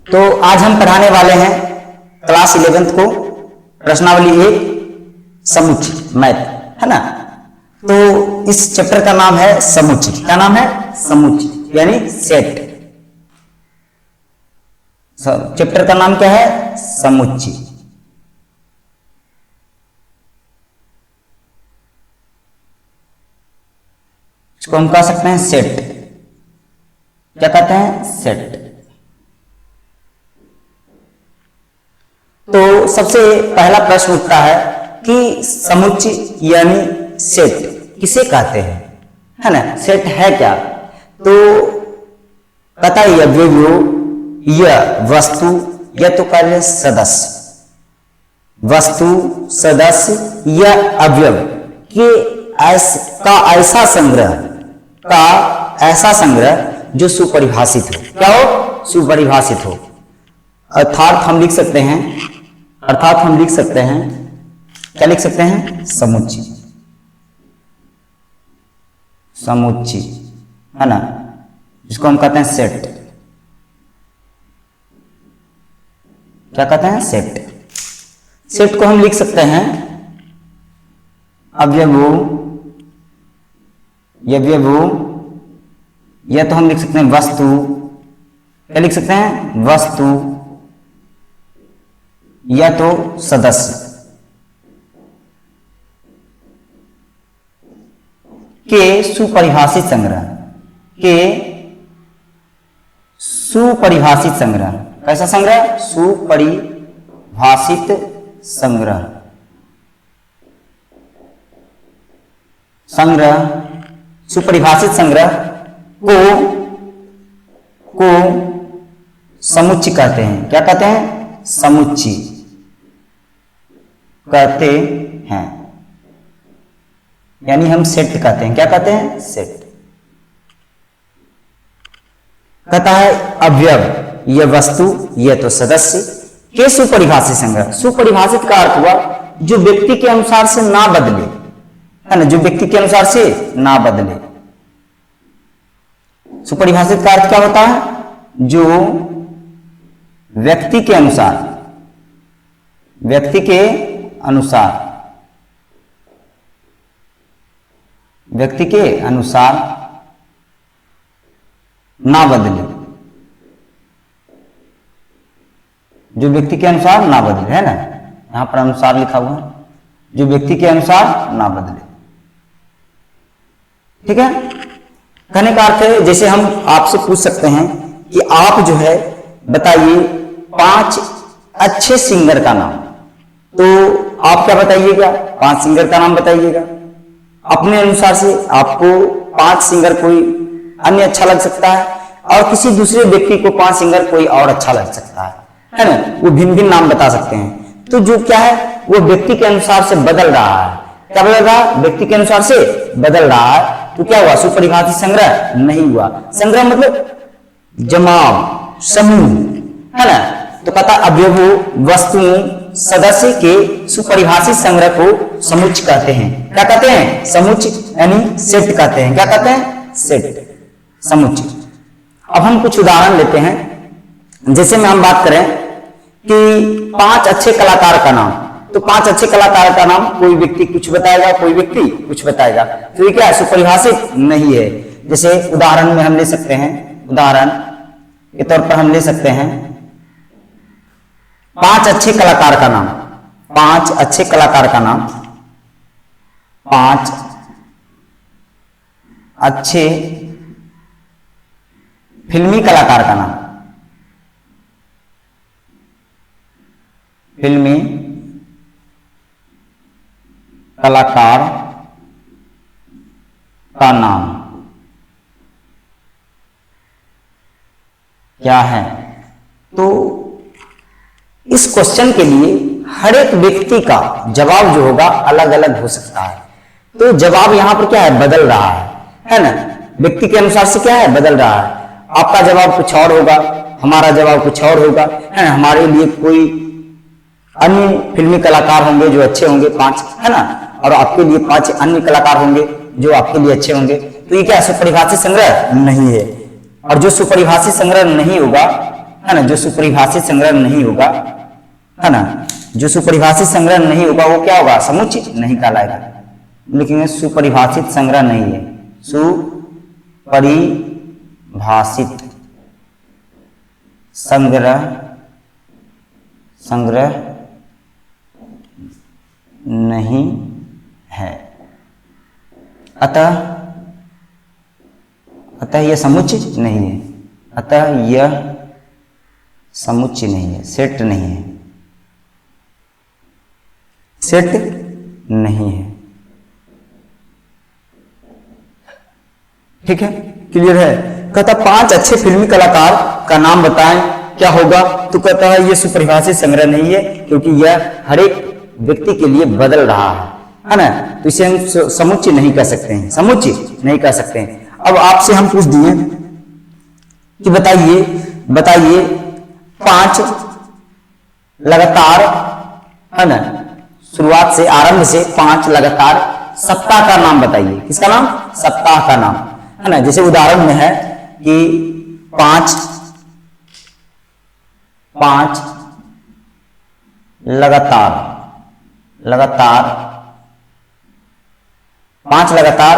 तो आज हम पढ़ाने वाले हैं क्लास 11th को प्रश्नावली 1 समुच्चय मैथ, है ना। तो इस चैप्टर का नाम है समुच्चय। क्या नाम है? समुच्चय यानी सेट। चैप्टर का नाम क्या है? समुच्चय। इसको हम कह सकते हैं सेट। क्या कहते हैं? सेट। तो सबसे पहला प्रश्न उठता है कि समुच्चय यानी सेट किसे कहते हैं, है ना। सेट है क्या? तो कहता है अवयव या वस्तु या तो कार्य सदस्य। वस्तु, सदस्य या अवयव के ऐसा संग्रह जो सुपरिभाषित हो। क्या हो? सुपरिभाषित हो। अर्थात हम लिख सकते हैं क्या लिख सकते हैं? समुच्चय। समुच्चय, है ना, जिसको हम कहते हैं सेट। क्या कहते हैं? सेट। सेट को हम लिख सकते हैं अवयव या तो हम लिख सकते हैं वस्तु। क्या लिख सकते हैं? वस्तु या तो सदस्य के सुपरिभाषित संग्रह। कैसा संग्रह? सुपरिभाषित संग्रह। सुपरिभाषित संग्रह को समुच्चय कहते हैं। क्या कहते हैं? समुच्चय कहते हैं। यानी हम सेट कहते हैं। क्या कहते हैं? सेट। कहता है अवयव या वस्तु या तो सदस्य के सुपरिभाषित संग्रह। सुपरिभाषित का अर्थ हुआ जो व्यक्ति के अनुसार से ना बदले, है ना, जो व्यक्ति के अनुसार से ना बदले। सुपरिभाषित का अर्थ क्या होता है? जो व्यक्ति के अनुसार ना बदले। जो व्यक्ति के अनुसार ना बदले, है ना, यहां पर अनुसार लिखा हुआ है। जो व्यक्ति के अनुसार ना बदले, ठीक है। कहने का अर्थ है जैसे हम आपसे पूछ सकते हैं कि आप जो है बताइए 5 अच्छे सिंगर का नाम। तो आप क्या बताइएगा? 5 सिंगर का नाम बताइएगा। अपने अनुसार से आपको 5 सिंगर कोई अन्य अच्छा लग सकता है और किसी दूसरे व्यक्ति को 5 सिंगर कोई और अच्छा लग सकता है ना। वो भिन्न भिन्न नाम बता सकते हैं। तो जो क्या है वो व्यक्ति के अनुसार से बदल रहा है। क्या बदल रहा है? व्यक्ति के अनुसार से बदल रहा है। तो क्या हुआ? सुपरिभाषित संग्रह नहीं हुआ। संग्रह मतलब जमाव, समूह, है ना। तो कहता अवयव, वस्तुओं, सदस्य के सुपरिभाषित संग्रह को समुच्चय कहते हैं। क्या कहते हैं? समुच्चय यानी सेट कहते हैं। क्या कहते हैं? सेट, समुच्चय। अब हम कुछ उदाहरण लेते हैं। जैसे में हम बात करें कि 5 अच्छे कलाकार का नाम। तो 5 अच्छे कलाकार का नाम कोई व्यक्ति कुछ बताएगा, कोई व्यक्ति कुछ बताएगा। तो ये क्या है? सुपरिभाषित नहीं है। जैसे उदाहरण में हम ले सकते हैं, उदाहरण के तौर पर हम ले सकते हैं 5 अच्छे कलाकार का नाम। 5 अच्छे कलाकार का नाम। 5 अच्छे फिल्मी कलाकार का नाम। फिल्मी कलाकार का नाम क्या है? तो इस क्वेश्चन के लिए हर एक व्यक्ति का जवाब जो होगा अलग अलग हो सकता है। तो जवाब यहां पर क्या है? बदल रहा है ना। व्यक्ति के अनुसार से क्या है? बदल रहा है। आपका जवाब कुछ और होगा, हमारा जवाब कुछ और होगा, है ना। हमारे लिए कोई अन्य फिल्मी कलाकार होंगे जो अच्छे होंगे 5, है ना, और आपके लिए 5 अन्य कलाकार होंगे जो आपके लिए अच्छे होंगे। तो ये क्या? सुपरिभाषित संग्रह नहीं है। और जो सुपरिभाषित संग्रह नहीं होगा, है ना, जो सुपरिभाषित संग्रह नहीं होगा, है ना, जो सुपरिभाषित संग्रह नहीं होगा वो क्या होगा, समुच्चय नहीं कहलाएगा। लिखेंगे सुपरिभाषित संग्रह नहीं है, सुपरिभाषित संग्रह नहीं है, अतः यह समुच्चय नहीं है, अतः यह समुच्चय नहीं है, सेट नहीं है, सेट नहीं है। ठीक है, क्लियर है। कहता 5 अच्छे फिल्मी कलाकार का नाम बताएं, क्या होगा, तो कहता है ये सुपरिभाषित संग्रह नहीं है, क्योंकि यह हर एक व्यक्ति के लिए बदल रहा है ना, तो इसे हम समुच्चय नहीं कह सकते हैं, समुच्चय नहीं कह सकते हैं। अब आपसे हम पूछ दिए कि बताइए 5 लगातार, है ना, शुरुआत से, आरंभ से 5 लगातार सप्ताह का नाम बताइए। किसका नाम, सप्ताह का नाम, है ना। जैसे उदाहरण में है कि 5 लगातार 5 लगातार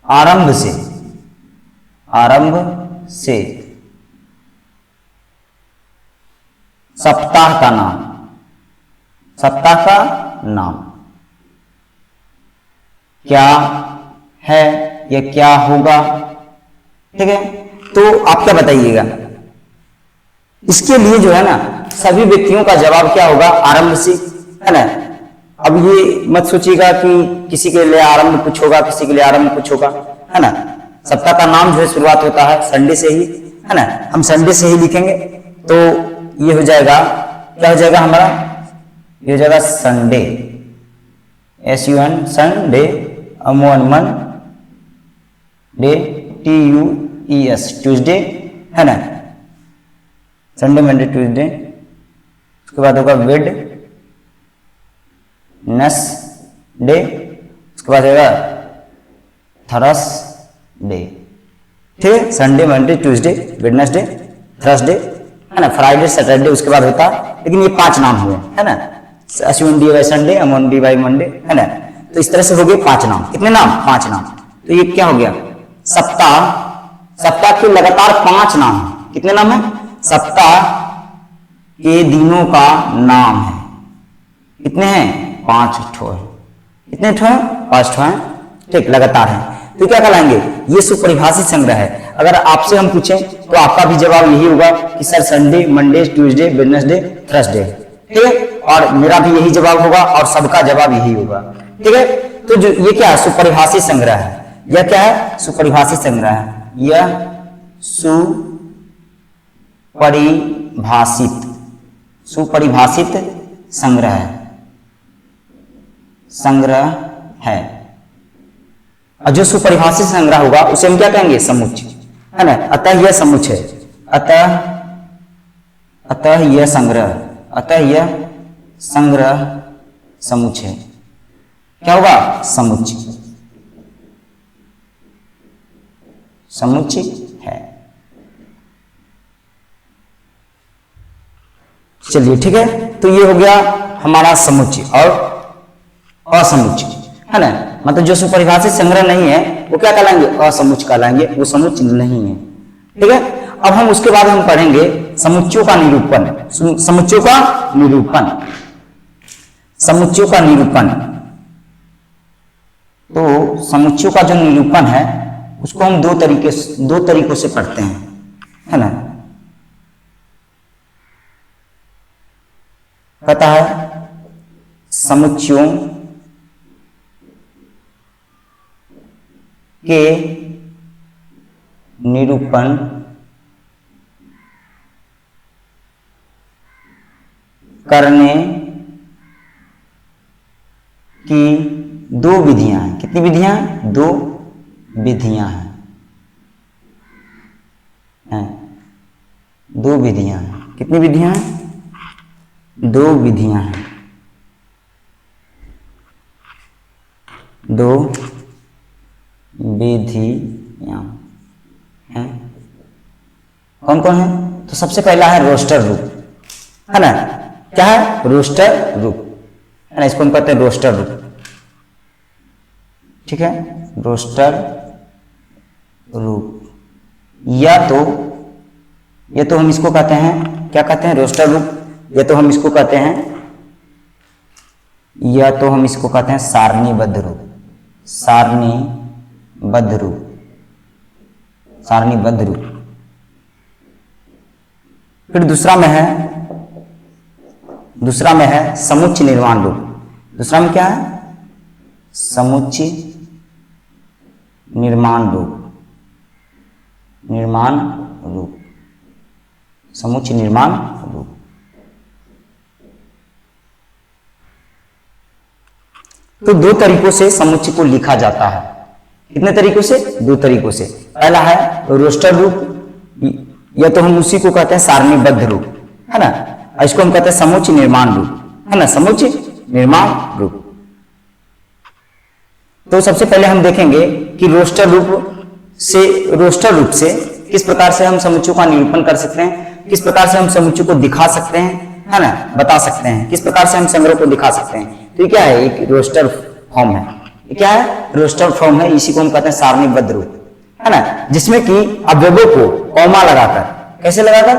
आरंभ से सप्ताह का नाम क्या है या क्या होगा। ठीक है, तो आप क्या बताइएगा, इसके लिए जो है ना सभी व्यक्तियों का जवाब क्या होगा, आरंभ से, है ना। अब ये मत सोचिएगा कि किसी के लिए आरंभ कुछ होगा, किसी के लिए आरंभ कुछ होगा, है ना। सप्ताह का नाम जो है शुरुआत होता है संडे से ही, है ना, हम संडे से ही लिखेंगे, तो ये हो जाएगा, क्या हो जाएगा हमारा, ये हो जाएगा संडे, SUN संडे, मन डे, TUES ट्यूसडे, है ना, संडे मंडे ट्यूसडे। उसके बाद होगा वेडनेसडे, उसके बाद होगा थर्सडे। ठीक है, Sunday Monday Tuesday Wednesday Thursday, है ना, फ्राइडे सैटरडे उसके बाद होता, लेकिन ये 5 नाम हुए, है ना, SUND by Sunday, MOND by Monday, है ना। तो इस तरह से हो गए 5 नाम। कितने नाम, 5 नाम। तो ये क्या हो गया, सप्ताह के लगातार 5 नाम। कितने नाम है, सप्ताह के दिनों का नाम है। कितने हैं, 5 ठो है। कितने ठो है, 5 ठो है। ठीक, लगातार है, तो क्या कहलाएंगे, ये सुपरिभाषित संग्रह है। अगर आपसे हम पूछें तो आपका भी जवाब यही होगा कि sir Sunday Monday Tuesday Wednesday Thursday. ठीक है, और मेरा भी यही जवाब होगा और सबका जवाब यही होगा। ठीक है, तो जो ये क्या है, सुपरिभाषित संग्रह है। यह क्या है, सुपरिभाषित संग्रह है। यह सुपरिभाषित संग्रह है। और जो सुपरिभाषित संग्रह होगा उसे हम क्या कहेंगे, समुच्चय, है ना। अतः यह समुच्चय, अतः यह संग्रह समुच्चय क्या होगा, समुच्चय है। चलिए ठीक है, तो ये हो गया हमारा समुच्चय और असमुच्चय, है ना। मतलब जो सुपरिभाषित संग्रह नहीं है वो क्या कहलाएंगे, असमुच्चय कहलाएंगे, वो समुच्चय नहीं है। ठीक है, अब हम उसके बाद हम पढ़ेंगे समुच्चयों का निरूपण। तो समुच्चयों का जो निरूपण है उसको हम दो तरीकों से पढ़ते हैं, है ना। कहता है समुच्चयों के निरूपण करने की 2 विधियां हैं। कितनी विधियां हैं, 2 विधियां हैं, 2 विधियां हैं। कितनी विधियां हैं, 2 विधियां हैं, 2 विधियां हैं। कौन कौन है? तो सबसे पहला है रोस्टर रूप, है ना। क्या है? रोस्टर रूप, है ना, इसको हम कहते हैं रोस्टर रूप। ठीक है, रोस्टर रूप, या तो हम इसको कहते हैं, क्या कहते हैं? रोस्टर रूप। या तो हम इसको कहते हैं सारणीबद्ध रूप, सारणीबद्ध रूप, सारणीबद्ध रूप। फिर दूसरा में है समुच्चय निर्माण रूप। दूसरा में क्या है? समुच्चय निर्माण रूप, समुच्चय निर्माण रूप। तो दो तरीकों से समुच्चय को लिखा जाता है। कितने तरीकों से? दो तरीकों से। पहला है रोस्टर रूप, या तो हम उसी को कहते हैं सारणीबद्ध रूप, है ना, इसको हम कहते हैं समुच्चय निर्माण रूप, है ना, समुच्चय निर्माण रूप। तो सबसे पहले हम देखेंगे कि रोस्टर रूप से किस प्रकार से हम समुच्चयों का निरूपण कर सकते हैं, किस प्रकार से हम समुच्चय को दिखा सकते हैं, है ना, बता सकते हैं, किस प्रकार से हम संग्रह को दिखा सकते हैं। तो ये क्या है? एक रोस्टर फॉर्म है। ये क्या है? रोस्टर फॉर्म है। इसी को हम कहते हैं सारणीबद्ध रूप, है ना, जिसमें कि अवयवों को कॉमा लगाकर, कैसे लगाकर?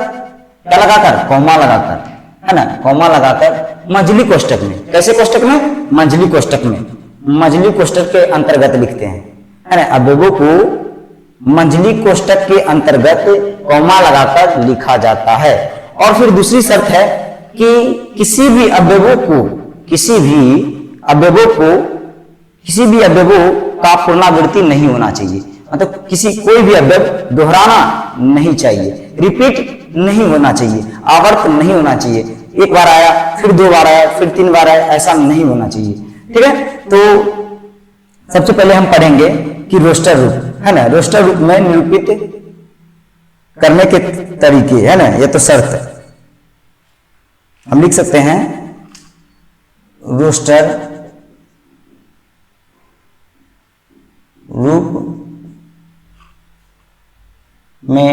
क्या लगाकर? कॉमा लगाकर, है ना, कॉमा लगाकर मंझली कोष्ठक में, कैसे कोष्ठक में? मंझली कोष्ठक में, मंझली कोष्ठक के अंतर्गत लिखते हैं, है ना, अवयवों को मंझली कोष्ठक के अंतर्गत कॉमा लगाकर लिखा जाता है। और फिर दूसरी शर्त है कि किसी भी अवयवों का पुनरावृत्ति नहीं होना चाहिए। मतलब कोई भी अवयव दोहराना नहीं चाहिए, रिपीट नहीं होना चाहिए, आवर्त नहीं होना चाहिए। एक बार आया, फिर दो बार आया, फिर तीन बार आया, ऐसा नहीं होना चाहिए। ठीक है, तो सबसे पहले हम पढ़ेंगे कि रोस्टर रूप, है ना, रोस्टर रूप में निरूपित करने के तरीके, है ना, ये तो शर्त है। हम लिख सकते हैं रोस्टर रूप में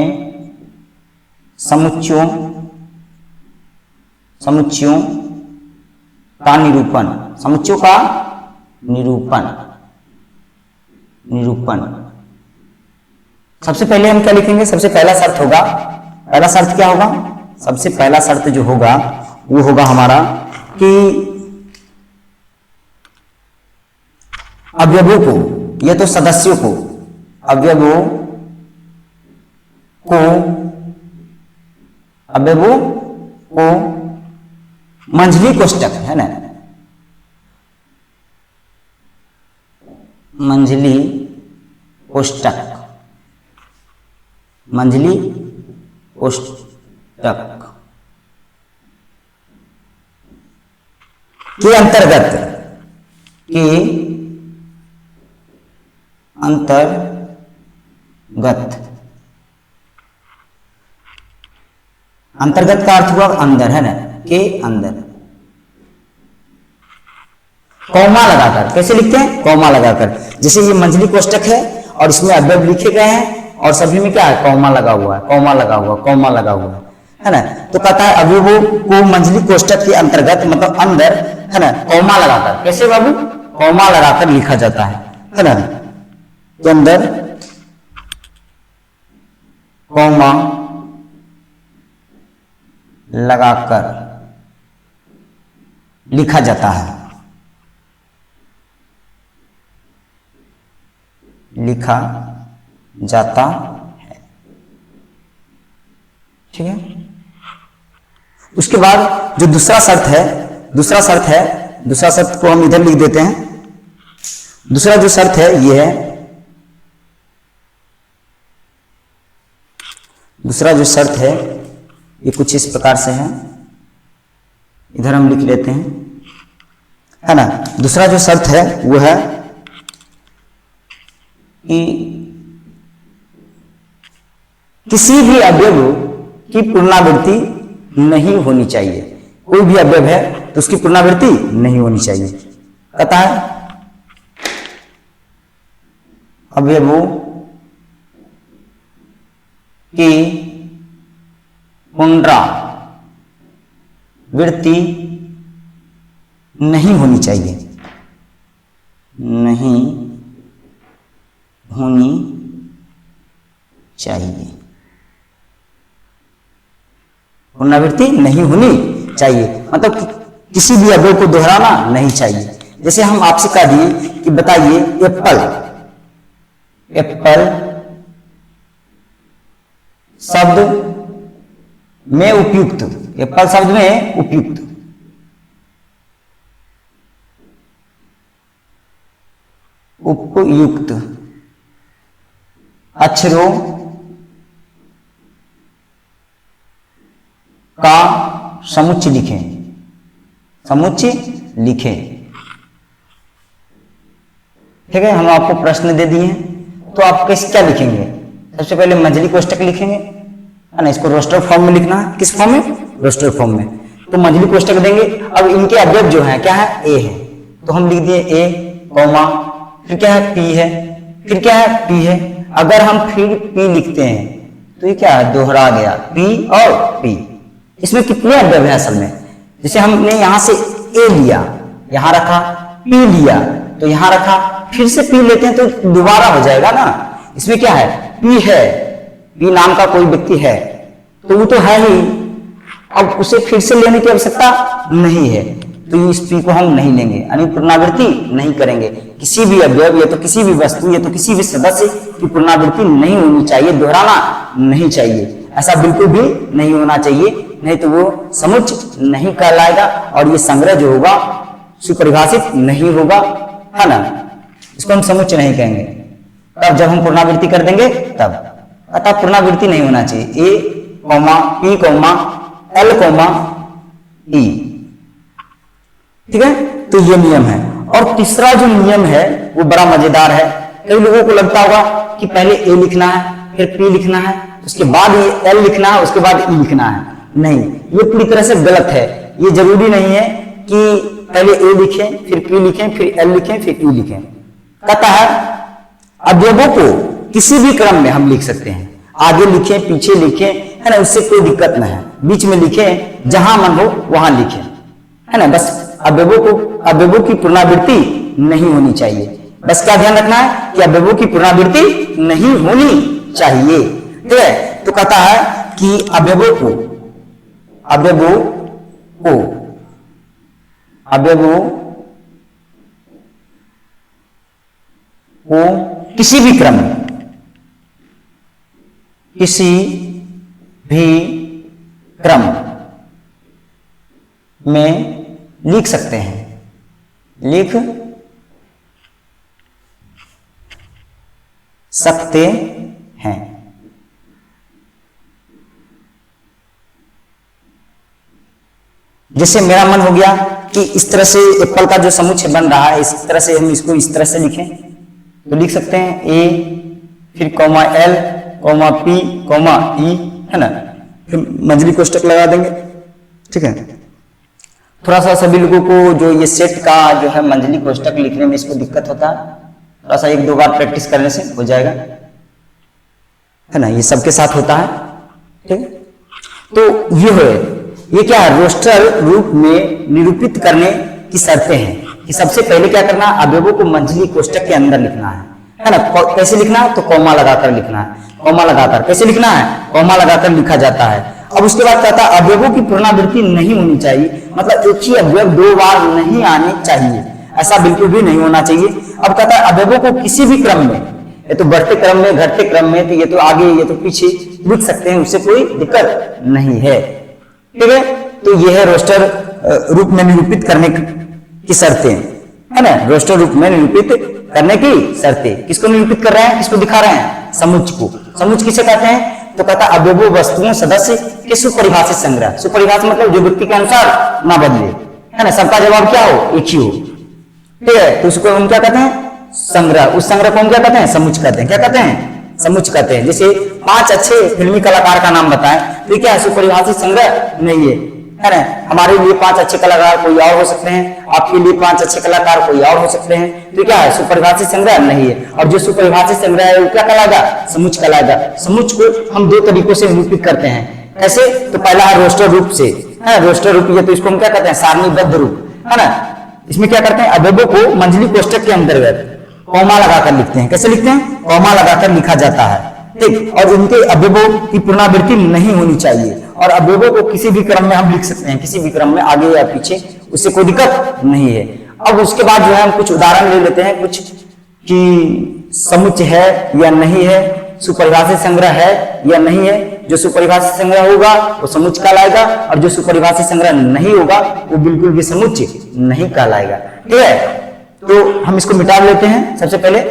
समुच्चयों का निरूपण, समुच्चयों का निरूपण। सबसे पहले हम क्या लिखेंगे? सबसे पहला शर्त होगा, पहला शर्त क्या होगा? सबसे पहला शर्त जो होगा वो होगा हमारा कि अवयवों को, या तो सदस्यों को, अवयवों को मंझली कोष्ठक, है ना, मंझली कोष्ठक के अंतर्गत अंतर्गत का अर्थ हुआ अंदर, है ना, के अंदर कॉमा लगाकर। कैसे लिखते हैं? कॉमा लगाकर। जैसे ये मंझली कोष्ठक है और इसमें अवयव लिखे गए हैं और सभी में क्या है? कॉमा लगा हुआ है, कॉमा लगा हुआ है ना। तो कहता है अवयवों को मंझली कोष्ठक के अंतर्गत, मतलब अंदर, है ना, कॉमा लगाकर। कैसे बाबू? कॉमा लगाकर लिखा जाता है ना, के अंदर कॉमा लगाकर लिखा जाता है, ठीक है। उसके बाद जो दूसरा शर्त को हम इधर लिख देते हैं। दूसरा जो शर्त है ये है, दूसरा जो शर्त है ये कुछ इस प्रकार से है, इधर हम लिख लेते हैं, है ना। दूसरा जो शर्त है वो है कि किसी भी अवयव की पुनरावृत्ति नहीं होनी चाहिए। कोई भी अवयव है तो उसकी पुनरावृत्ति नहीं होनी चाहिए। कहता है अवयवों की पुनरावृत्ति नहीं होनी चाहिए, नहीं होनी चाहिए, पुनरावृत्ति नहीं होनी चाहिए, मतलब किसी भी अवयव को दोहराना नहीं चाहिए। जैसे हम आपसे कह दिए कि बताइए एप्पल, एप्पल शब्द में उपयुक्त, एप्पल शब्द में उपयुक्त उपयुक्त अक्षरों का समुच्चय लिखें, समुच्चय लिखें। ठीक है, हम आपको प्रश्न दे दिए हैं, तो आप कैसे क्या लिखेंगे? सबसे पहले मंझली कोष्टक लिखेंगे, है ना, इसको रोस्टर फॉर्म में लिखना है। किस फॉर्म में? रोस्टर फॉर्म में। तो मंझली कोष्टक देंगे। अब इनके अवयव जो है क्या है? ए है, तो हम लिख दिए ए कॉमा, फिर क्या है? पी है, फिर क्या है? पी है। अगर हम फिर पी लिखते हैं तो ये क्या है? दोहरा गया, पी और पी। इसमें कितने अवयव है असल में? जैसे हमने यहां से ए लिया, यहां रखा, पी लिया तो यहां रखा, फिर से पी लेते हैं तो दोबारा हो जाएगा ना। इसमें क्या है? पी है, पी नाम का कोई व्यक्ति है तो वो तो है ही, अब उसे फिर से लेने की आवश्यकता नहीं है, तो इस पी को हम नहीं लेंगे, यानी पुनरावृत्ति नहीं करेंगे। किसी भी अवयव या तो किसी भी वस्तु या तो किसी भी सदस्य की पुनरावृत्ति नहीं होनी चाहिए, दोहराना नहीं चाहिए, ऐसा बिल्कुल भी नहीं होना चाहिए, नहीं तो वो समुच्चय नहीं कहलाएगा और ये संग्रह जो होगा सुपरिभाषित नहीं होगा, है ना। इसको हम समुच्चय नहीं कहेंगे। तब जब हम पुनरावृत्ति कर देंगे तब, अतः पुनरावृत्ति नहीं होना चाहिए। A comma P comma L comma E, ठीक है, तो ये नियम है। और तीसरा जो नियम है वो बड़ा मजेदार है। कई लोगों को लगता होगा कि पहले ए लिखना है, फिर पी लिखना है, उसके बाद ये एल लिखना है, उसके बाद ई लिखना है। नहीं, ये पूरी तरह से गलत है। ये जरूरी नहीं है कि पहले ए लिखें, फिर पी लिखें, फिर एल लिखें, फिर ई लिखें। कहता है अवयवों को किसी भी क्रम में हम लिख सकते हैं, आगे लिखें, पीछे लिखें, है ना, उससे कोई दिक्कत ना है। बीच में लिखें, जहां मन हो वहां लिखें, है ना। बस अवयवों की पुनरावृत्ति नहीं होनी चाहिए। बस क्या ध्यान रखना है कि अवयवों की पुनरावृत्ति नहीं होनी चाहिए, ठीक है। तो कहता है कि अवयवों को किसी भी क्रम में लिख सकते हैं, लिख सकते हैं। जैसे मेरा मन हो गया कि इस तरह से एप्पल का जो समुच्चय बन रहा है, इस तरह से हम इसको इस तरह से लिखें तो लिख सकते हैं ए, फिर comma L, comma P, comma ई, है ना, फिर मंझली कोष्टक लगा देंगे, ठीक है। थोड़ा सा सभी लोगों को जो ये सेट का जो है मंझली कोष्टक लिखने में इसको दिक्कत होता है, थोड़ा सा एक दो बार प्रैक्टिस करने से हो जाएगा, है ना। ये सबके साथ होता है, ठीक है। तो ये क्या है? रोस्टर रूप में निरूपित करने की शर्तें हैं कि सबसे पहले क्या करना है? अवयवों को मंझली कोष्टक के अंदर लिखना है ना। कैसे लिखना है? तो कॉमा लगाकर लिखना है। कॉमा लगाकर कैसे लिखना है? कॉमा लगाकर लिखा जाता है। अब उसके बाद कहता है अवयवों की पुनरावृत्ति नहीं होनी चाहिए, मतलब एक ही अवयव दो बार नहीं आने चाहिए, ऐसा बिल्कुल भी नहीं होना चाहिए। अब कहता है अवयवों को किसी भी क्रम में, ये तो बढ़ते क्रम में, घटते क्रम में, तो ये तो आगे ये तो पीछे लिख सकते हैं, उससे कोई दिक्कत नहीं है, ठीक है। तो ये है रोस्टर रूप में निरूपित करने की शर्तें, है ना। रोस्टर रूप में निरूपित करने की शर्तें किसको निरूपित कर रहे हैं? किसको दिखा रहे हैं? समुच्चय को। समुच्चय किसे कहते हैं? तो कहता है अवयवों वस्तुओं सदस्य के सुपरिभाषित संग्रह। सुपरिभाषित मतलब जो व्यक्ति के अनुसार ना बदले, है ना, सबका जवाब क्या हो? एक ही हो, ठीक है। तो उसको हम क्या कहते हैं? संग्रह। उस संग्रह को हम क्या कहते हैं? समुच्चय कहते हैं। क्या कहते हैं? समुच्चय कहते हैं। जैसे 5 अच्छे फिल्मी कलाकार का नाम बताएं तो क्या है? सुपरिभाषित संग्रह नहीं है ना। हमारे लिए 5 अच्छे कलाकार कोई और हो सकते हैं, आपके लिए 5 अच्छे कलाकार कोई और हो सकते हैं, तो क्या है? सुपरिभाषित संग्रह नहीं है। और जो सुपरिभाषित संग्रह है वो क्या कहलाएगा? समुच्चय कहलाएगा। समुच्चय को हम दो तरीकों से निरूपित करते हैं, कैसे? तो पहला है रोस्टर रूप से, है रोस्टर रूप, ये तो इसको हम क्या कहते हैं, सारणीबद्ध रूप, है ना। इसमें क्या करते हैं, अवयवों को मंजली कोष्टक के अंतर्गत कॉमा लगाकर लिखते हैं। कैसे लिखते हैं? कॉमा लगाकर लिखा जाता है, ठीक। और इनके अवयवों की पुनरावृत्ति नहीं होनी चाहिए, और अवयवों को किसी भी क्रम में हम लिख सकते हैं, किसी भी क्रम में, आगे या पीछे, उससे कोई दिक्कत नहीं है। अब उसके बाद जो है हम कुछ उदाहरण ले लेते हैं, कुछ कि समुच्चय है या नहीं है, सुपरिभाषित संग्रह है या नहीं है। जो सुपरिभाषित संग्रह होगा वो समुच्चय कहलाएगा, और जो सुपरिभाषित संग्रह नहीं होगा वो बिल्कुल भी समुच्चय नहीं कहलाएगा, ठीक है। तो हम इसको मिटा लेते हैं सबसे पहले।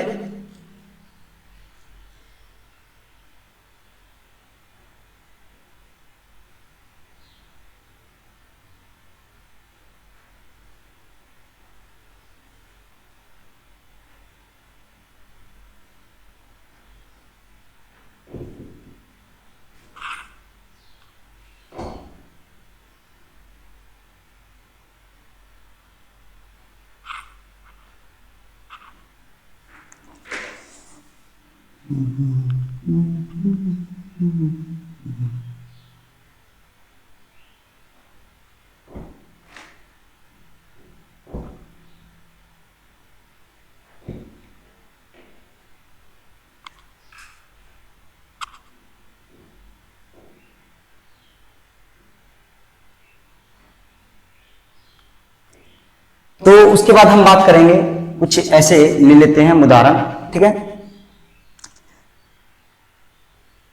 तो उसके बाद हम बात करेंगे, कुछ ऐसे ले लेते हैं उदाहरण, ठीक है।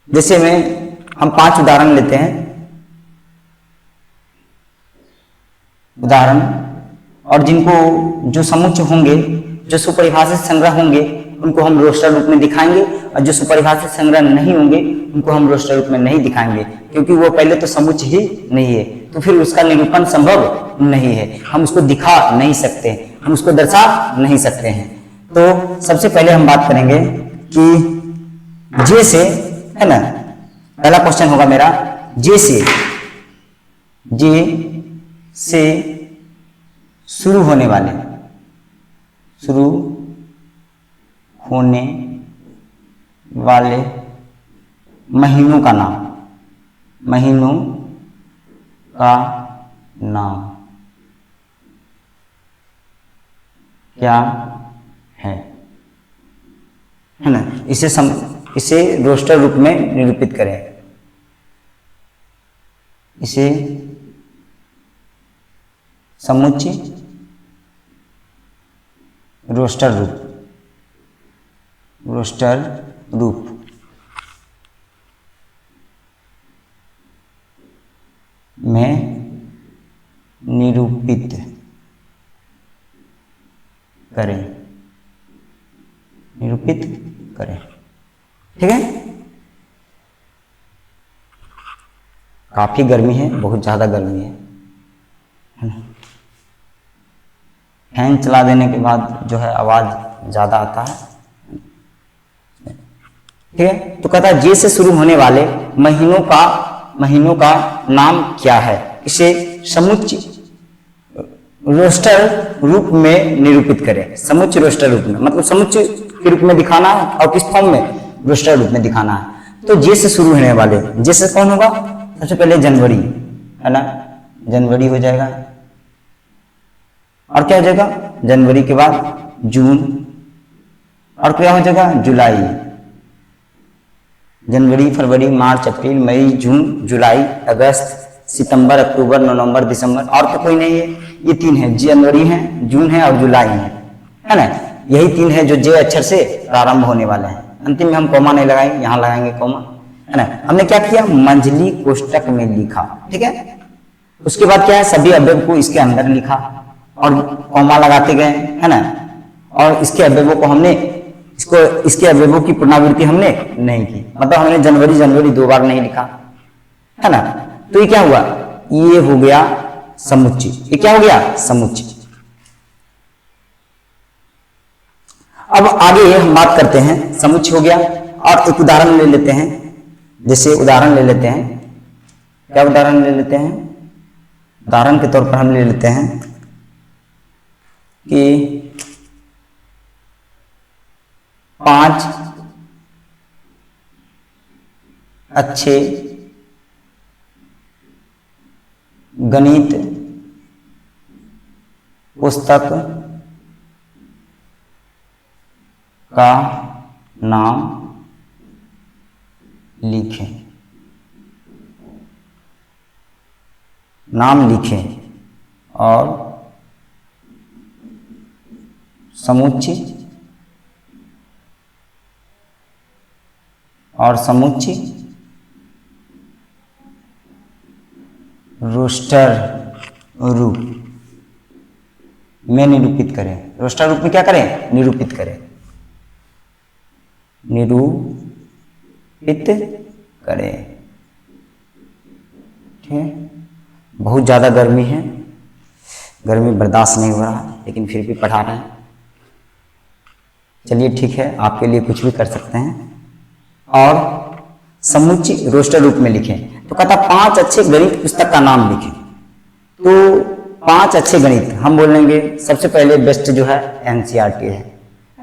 जैसे में हम 5 उदाहरण लेते हैं, उदाहरण, और जिनको जो समुच्चय होंगे, जो सुपरिभाषित संग्रह होंगे, उनको हम रोस्टर रूप में दिखाएंगे, और जो सुपरिभाषित संग्रह नहीं होंगे उनको हम रोस्टर रूप में नहीं दिखाएंगे, क्योंकि वो पहले तो समुच्चय ही नहीं है, तो फिर उसका निरूपण संभव नहीं है, हम उसको दिखा नहीं सकते, हम उसको दर्शा नहीं सकते हैं। तो सबसे पहले हम बात करेंगे कि जे से, है ना, पहला क्वेश्चन होगा मेरा, जे से शुरू होने वाले महीनों का नाम क्या है ना। इसे रोस्टर रूप में निरूपित करें, इसे समुच्चय रोस्टर रूप में निरूपित करें, ठीक है। काफी गर्मी है, बहुत ज्यादा गर्मी है ना। फैन चला देने के बाद जो है आवाज ज्यादा आता है, ठीक है। तो कहता है जे से शुरू होने वाले महीनों का नाम क्या है, इसे समुच्चय रोस्टर रूप में निरूपित करें। समुच्चय रोस्टर रूप में, मतलब समुच्चय के रूप में दिखाना है, और किस फॉर्म में, रोस्टर रूप में दिखाना है। तो जे से शुरू होने वाले, जे से कौन होगा, सबसे पहले जनवरी, है ना, जनवरी हो जाएगा, और क्या हो जाएगा, जनवरी के बाद जून, और क्या हो जाएगा, जुलाई, जनवरी, फरवरी, मार्च, अप्रैल, मई, जून, जुलाई, अगस्त, सितंबर, अक्टूबर, नवंबर, दिसंबर, और तो कोई नहीं है। ये 3 है, जनवरी है, जून है और जुलाई है ना। यही 3 है जो जे अक्षर से प्रारंभ होने वाले हैं। अंतिम में हम कॉमा नहीं लगाएंगे, यहां लगाएंगे कॉमा, है ना। हमने क्या किया, मंजली कोष्टक में लिखा, ठीक है। उसके बाद क्या है, सभी अवयव को इसके अंदर लिखा और कॉमा लगाते गए, है ना। और इसके अवयवों को हमने इसके अवयवों की पुनरावृत्ति हमने नहीं की, मतलब हमने जनवरी 2 बार नहीं लिखा, है ना। तो ये क्या हुआ, ये हो गया समुच्चय, ये क्या हो गया, समुच्चय। अब आगे हम बात करते हैं, समुच्चय हो गया, और एक उदाहरण ले लेते हैं। जैसे उदाहरण ले लेते हैं, क्या उदाहरण ले लेते हैं, उदाहरण के तौर पर हम ले लेते हैं कि 5 अच्छे गणित पुस्तक का नाम लिखें। नाम लिखें और समुच्चय रोस्टर रूप में निरूपित करें। रोस्टर रूप में क्या करें? निरूपित करें। निरूपित करें। ठीक है। बहुत ज़्यादा गर्मी है, गर्मी बर्दाश्त नहीं हो रहा, लेकिन फिर भी पढ़ा रहे हैं। चलिए ठीक है, आपके लिए कुछ भी कर सकते हैं। और समुच्चय रोस्टर रूप में लिखें। तो कहता 5 अच्छे गणित पुस्तक का नाम लिखें। तो 5 अच्छे गणित हम बोलेंगे, सबसे पहले बेस्ट जो है एनसीईआरटी है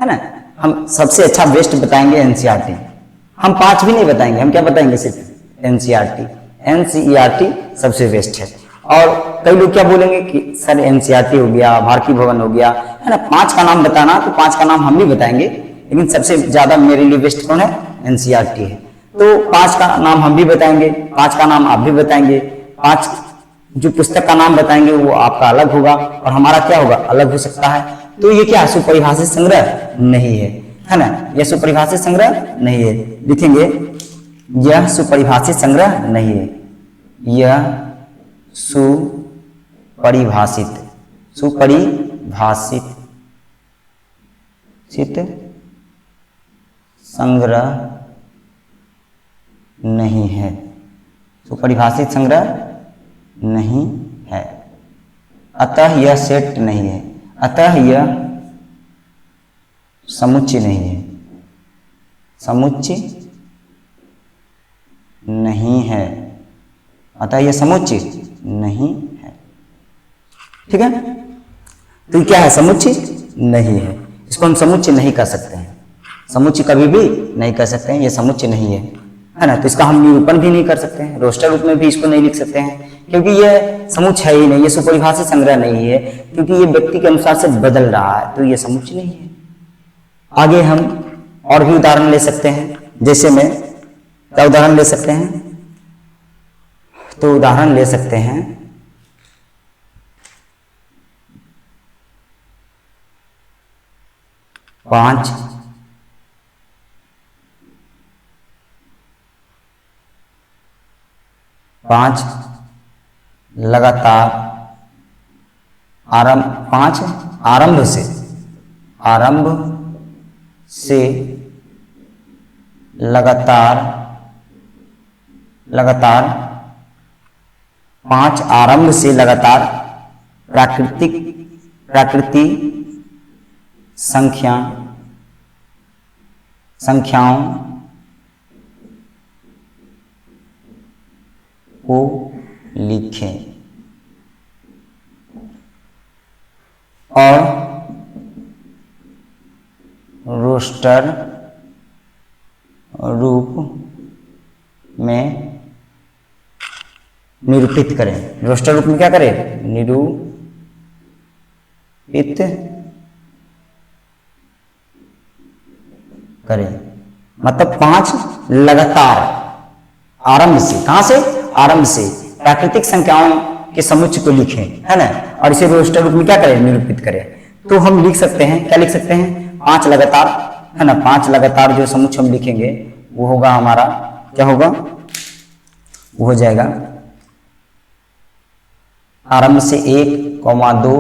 ना। हम सबसे अच्छा बेस्ट बताएंगे एनसीईआरटी। हम 5 भी नहीं बताएंगे, हम क्या बताएंगे? सिर्फ एनसीईआरटी सबसे बेस्ट है। और कई लोग क्या बोलेंगे कि सर एनसीईआरटी हो गया, भारती भवन हो गया, है ना। 5 का नाम बताना, तो 5 का नाम हम भी बताएंगे, लेकिन सबसे ज्यादा मेरे लिए बेस्ट कौन है? एनसीईआरटी है। तो 5 का नाम हम भी बताएंगे, 5 का नाम आप भी बताएंगे। 5 जो पुस्तक का नाम बताएंगे वो आपका अलग होगा और हमारा क्या होगा? अलग हो सकता है। तो ये क्या? सुपरिभाषित संग्रह नहीं है ना। यह सुपरिभाषित संग्रह नहीं है। लिखेंगे यह सुपरिभाषित संग्रह नहीं है। यह सुपरिभाषित संग्रह नहीं है। सुपरिभाषित संग्रह नहीं है। अतः यह सेट नहीं है। अतः यह समुच्चय नहीं है। समुच्चय नहीं है। अतः यह समुच्चय नहीं है। ठीक है। तो क्या है? समुच्चय नहीं है। इसको हम समुच्चय नहीं कर सकते हैं। समुच्चय कभी भी नहीं कर सकते हैं। यह समुच्चय नहीं है ना। तो इसका हम निरूपण भी नहीं कर सकते हैं। रोस्टर रूप में भी इसको नहीं लिख सकते हैं, क्योंकि यह समुच्चय है ही नहीं। यह सुपरिभाषित संग्रह नहीं है, क्योंकि ये व्यक्ति के अनुसार से बदल रहा है, तो यह समुच्चय नहीं है। आगे हम और भी उदाहरण ले सकते हैं। जैसे में क्या उदाहरण ले सकते हैं? तो उदाहरण ले सकते हैं 5 लगातार आरंभ से लगातार 5 आरंभ से लगातार प्राकृतिक संख्याओं को लिखें और रोस्टर रूप में निरूपित करें। रोस्टर रूप में क्या करें? निरूपित करें। मतलब 5 लगातार आरंभ से, कहां से? आरंभ से प्राकृतिक संख्याओं के समुच्चय को लिखें, है ना। और इसे रोस्टर रूप में क्या करें? निरूपित करें। तो हम लिख सकते हैं, क्या लिख सकते हैं? 5 लगातार, है ना। 5 लगातार जो समुच्चय हम लिखेंगे वो होगा हमारा, क्या होगा? वो हो जाएगा आरंभ से 1, 2,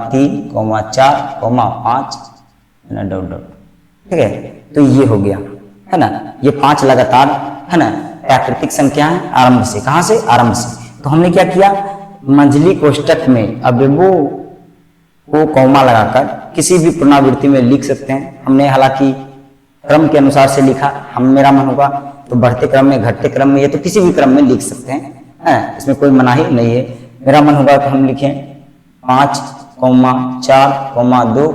3, 4, 5, है ना, डॉट डॉट। ठीक है। तो ये हो गया, है ना। ये 5 लगातार, है ना, प्राकृतिक संख्या है आरंभ से। कहां से? आरंभ से। तो हमने क्या किया? मंझली कोष्टक में अवयवों को कॉमा लगाकर किसी भी पुनरावृत्ति में लिख सकते हैं। हमने हालांकि क्रम के अनुसार से लिखा। मेरा मन होगा तो बढ़ते क्रम में, घटते क्रम में, ये तो किसी भी क्रम में लिख सकते हैं, इसमें कोई मनाही नहीं है। मेरा मन होगा तो हम लिखें 5, 4, 2,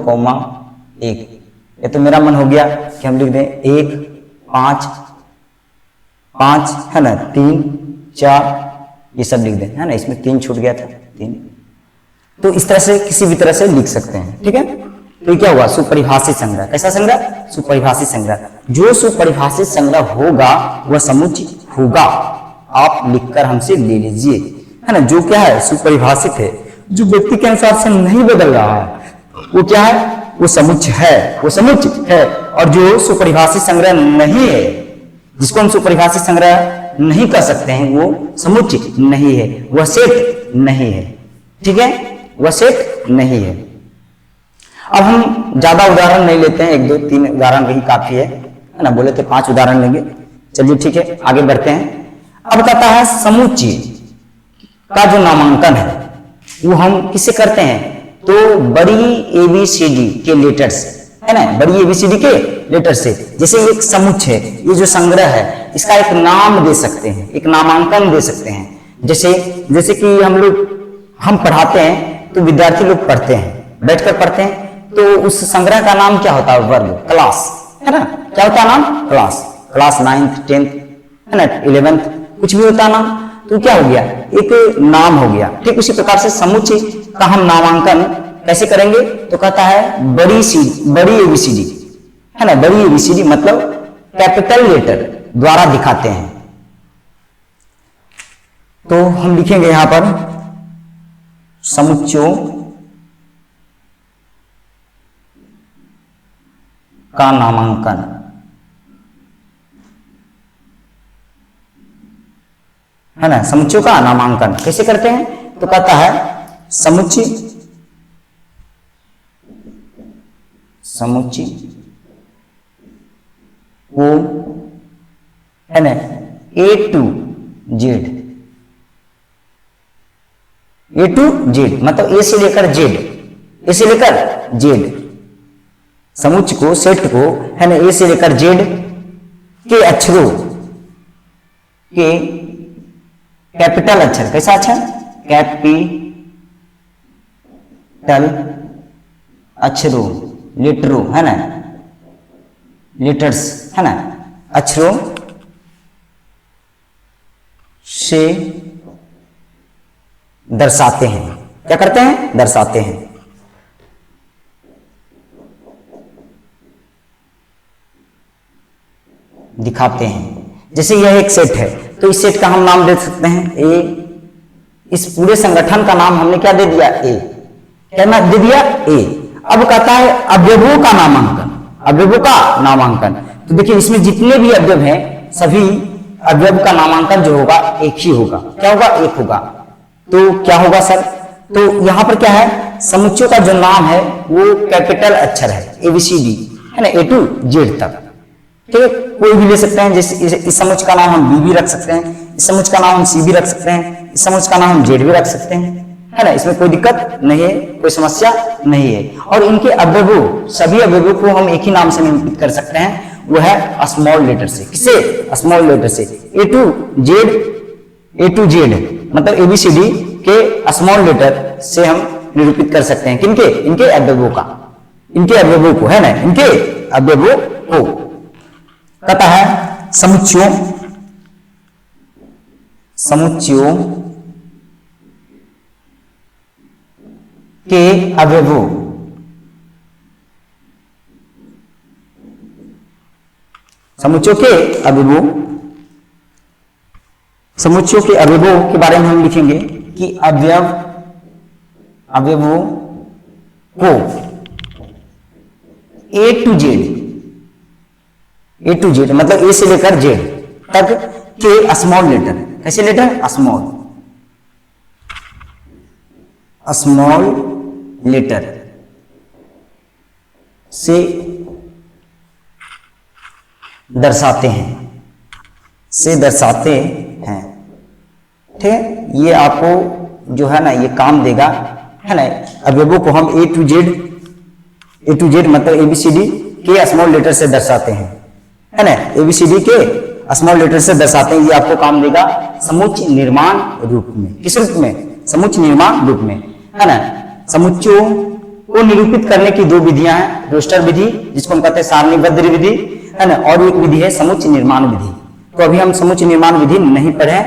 1। ये तो मेरा मन हो गया कि हम लिख दें 1, 5, है ना, 3, 4, ये सब लिख दें, है ना। इसमें 3 छूट गया था, 3। तो इस तरह से किसी भी तरह से लिख सकते हैं, ठीक है। तो ये क्या हुआ, सुपरिभाषित संग्रह। कैसा संग्रह, सुपरिभाषित संग्रह। जो सुपरिभाषित संग्रह होगा वह समुच्चय होगा। आप लिखकर हमसे ले लीजिए, है ना। जो क्या है, सुपरिभाषित है, जो व्यक्ति के अनुसार से नहीं बदल रहा है, वो क्या है, वो समुच्चय है, वो समुच्चय है। और जो सुपरिभाषित संग्रह नहीं है, जिसको हम सुपरिभाषित संग्रह नहीं कर सकते हैं, वो समुच्चय नहीं है, वह सेट नहीं है, ठीक है, वह सेट नहीं है। अब हम ज्यादा उदाहरण नहीं लेते हैं, 1 2 3 उदाहरण भी काफी है ना। बोले तो 5 उदाहरण लेंगे। चलिए ठीक है, आगे बढ़ते हैं। अब कहता है समुच्चय का जो नामांकन है वो हम किससे करते हैं, तो बड़ी ABCD के लेटर से, है ना। बड़ी ABCD के लेटर से। जैसे एक समुच्चय, ये जो संग्रह है, इसका एक नाम दे सकते हैं, एक नामांकन दे सकते हैं। जैसे कि हम पढ़ाते हैं तो विद्यार्थी लोग पढ़ते हैं, बैठकर पढ़ते हैं, तो उस संग्रह का नाम क्या होता है, वर्ग, क्लास, है ना। क्या होता है नाम, क्लास। क्लास 9th 10th, है ना, 11th, कुछ भी होता है नाम। तो क्या हो गया, एक नाम हो गया। ठीक उसी प्रकार से समुच्चय का हम नामांकन कैसे करेंगे, तो कहता है बड़ी ABCD, है ना। बड़ी ABCD मतलब कैपिटल लेटर द्वारा दिखाते हैं। तो हम लिखेंगे यहां पर समुच्चयों का नामांकन, है ना। समुच्चयों का नामांकन कैसे करते हैं, तो कहता है समुच्चय को, है ना, A to Z मतलब A से लेकर Z, समुच्चय को, सेट को, है ना, A से लेकर Z के अक्षरों के कैपिटल अक्षर, कैसा अक्षर, कैपिटल अक्षरों, लेटरों, है ना, लेटर्स, है ना, अक्षरों से दर्शाते हैं। क्या करते हैं, दर्शाते हैं। दिखाते हैं। जैसे यह एक सेट है, तो इस सेट का हम नाम दे सकते हैं ए। इस पूरे संगठन का नाम हमने क्या दे दिया, ए। क्या नाम दे दिया, ए। अब कहता है अवयवों का नामांकन, अवयवों का नामांकन। तो देखिए इसमें जितने भी अवयव हैं, सभी अवयव का नामांकन जो होगा एक ही होगा। क्या होगा, एक होगा। तो क्या होगा सर, तो यहां पर क्या है, समुच्चयों का जो नाम है वो कैपिटल अक्षर है, ABCD, है ना, A to Z तक। ठीक है, कोई भी ले सकते हैं। जैसे इस समुच्चय का नाम हम B भी रख सकते हैं, इस समुच्चय का नाम हम C भी रख सकते हैं, इस समुच्चय का नाम हम Z भी रख सकते हैं, है ना। इसमें कोई दिक्कत नहीं है, कोई समस्या नहीं है। और इनके अवयवों, सभी अवयवों को हम एक ही नाम से निरूपित कर सकते हैं, वो है स्मॉल लेटर से। किससे, स्मॉल लेटर से। A to Z मतलब ABCD के स्मॉल लेटर से हम निरूपित कर सकते हैं। किनके, इनके अवयवों का, इनके अवयवों को, है ना, इनके अवयवों को। कहता है समुच्चयों के अवयवों, समुच्चयों के अवयवों, समुच्चयों के अवयवों के बारे में हम लिखेंगे कि अवयवों को A to Z मतलब A से लेकर Z तक के स्मॉल लेटर, कैसे लेटर, स्मॉल लेटर से दर्शाते हैं, ठीक है। ये आपको जो है ना, ये काम देगा, है ना। अवयवों को हम A to Z मतलब ABCD के स्मॉल लेटर से दर्शाते हैं, है ना, ABCD के स्मॉल लेटर से दर्शाते हैं। ये आपको काम देगा समुच्चय निर्माण रूप में। किस रूप में, समुच्चय निर्माण रूप में, है ना। समुच्चयों को निरूपित करने की 2 विधियां हैं, रोस्टर विधि जिसको हम कहते हैं सारणीबद्ध विधि, है ना, और एक विधि है समुच्चय निर्माण विधि। तो अभी हम समुच्चय निर्माण विधि नहीं पढ़े,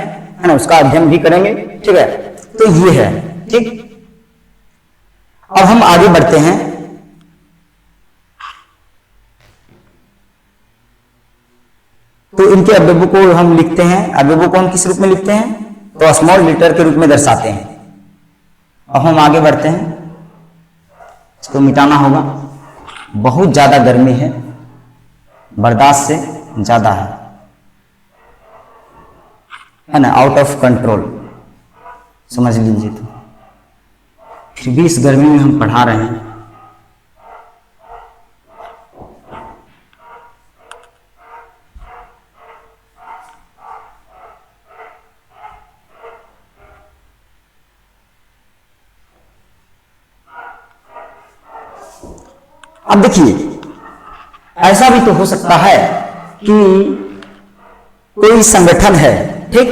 है ना, उसका अध्ययन भी करेंगे। ठीक है, तो ये है। ठीक, अब हम आगे बढ़ते हैं। तो इनके अवयवों को हम लिखते हैं, अवयवों को हम किस रूप में लिखते हैं, तो स्मॉल लेटर के रूप में दर्शाते हैं। अब हम आगे बढ़ते हैं, इसको मिटाना होगा। बहुत ज्यादा गर्मी है, बर्दाश्त से ज्यादा है ना, आउट ऑफ कंट्रोल समझ लीजिए। तो फिर भी इस गर्मी में हम पढ़ा रहे हैं। अब देखिए, ऐसा भी तो हो सकता है कि कोई संगठन है। ठीक,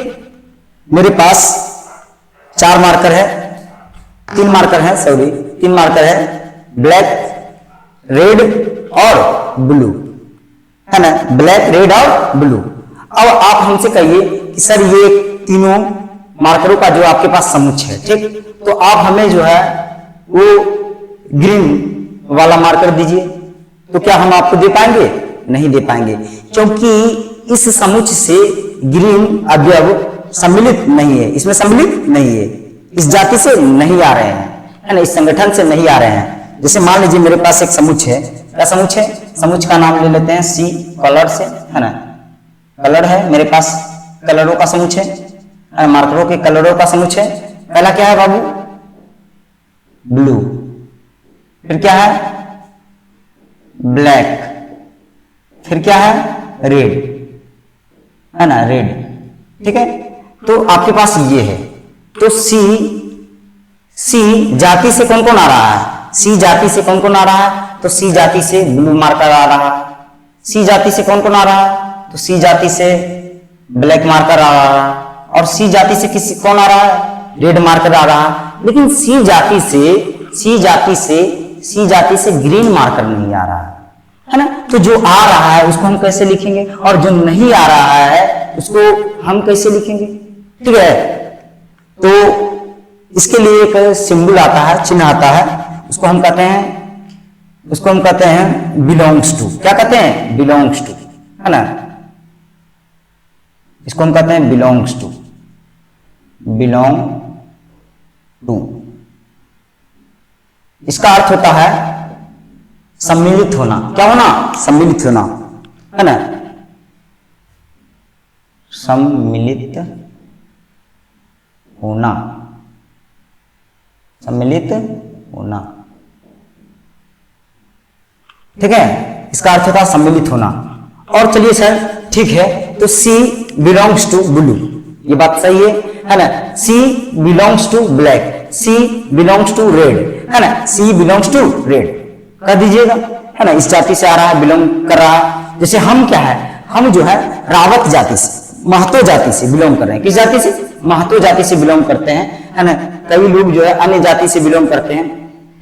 मेरे पास 4 मार्कर है, 3 मार्कर है, सॉरी 3 मार्कर है, ब्लैक, रेड और ब्लू, है ना, ब्लैक, रेड और ब्लू। अब आप हमसे कहिए कि सर ये तीनों मार्करों का जो आपके पास समुच्चय है, ठीक, तो आप हमें जो है वो ग्रीन वाला मार्कर दीजिए। तो क्या हम आपको दे पाएंगे? नहीं दे पाएंगे, क्योंकि इस समुच्चय से ग्रीन अवयव सम्मिलित नहीं है, इसमें सम्मिलित नहीं है, इस जाति से नहीं आ रहे हैं, है ना, इस संगठन से नहीं आ रहे हैं। जैसे मान लीजिए मेरे पास एक समुच्चय है, क्या समुच्चय है? समुच्चय का नाम ले लेते हैं सी, कलर से, है ना, कलर है मेरे पास, कलरों का समुच्चय, मार्करों के कलरों का समुच्चय। पहला क्या है बाबू? ब्लू, फिर क्या है? ब्लैक, फिर क्या है? रेड, है ना, रेड। ठीक है, तो आपके पास ये है। तो सी जाति से कौन कौन आ रहा है? सी जाति से कौन कौन आ रहा है? तो सी जाति से ब्लू मार्कर आ रहा है। सी जाति से कौन कौन आ रहा है? तो सी जाति से ब्लैक मार्कर आ रहा है। और सी जाति से किसी कौन आ रहा है? रेड मार्कर आ रहा है। लेकिन सी जाति से ग्रीन मार्कर नहीं आ रहा है ना। तो जो आ रहा है उसको हम कैसे लिखेंगे, और जो नहीं आ रहा है उसको हम कैसे लिखेंगे? ठीक है, तो इसके लिए एक सिंबल आता है, चिन्ह आता है, उसको हम कहते हैं बिलोंग्स टू। क्या कहते हैं? बिलोंग्स टू, है ना, इसको हम कहते हैं बिलोंग्स टू, बिलोंग टू। इसका अर्थ होता है सम्मिलित होना। क्या होना? सम्मिलित होना, है ना, सम्मिलित होना, सम्मिलित होना। ठीक है, इसका अर्थ होता है सम्मिलित होना। और चलिए सर, ठीक है, तो सी बिलोंग्स टू ब्लू, ये बात सही है ना। C belongs to black, C belongs to red, है ना, सी बिलोंग्स टू रेड कर दीजिएगा, है ना, इस जाति से आ रहा है, बिलोंग कर रहा है। जैसे हम क्या है, हम जो है रावत जाति से, महतो जाति से बिलोंग कर रहे हैं। किस जाति से? महतो जाति से बिलोंग करते हैं, है ना। कई लोग जो है अन्य जाति से बिलोंग करते हैं।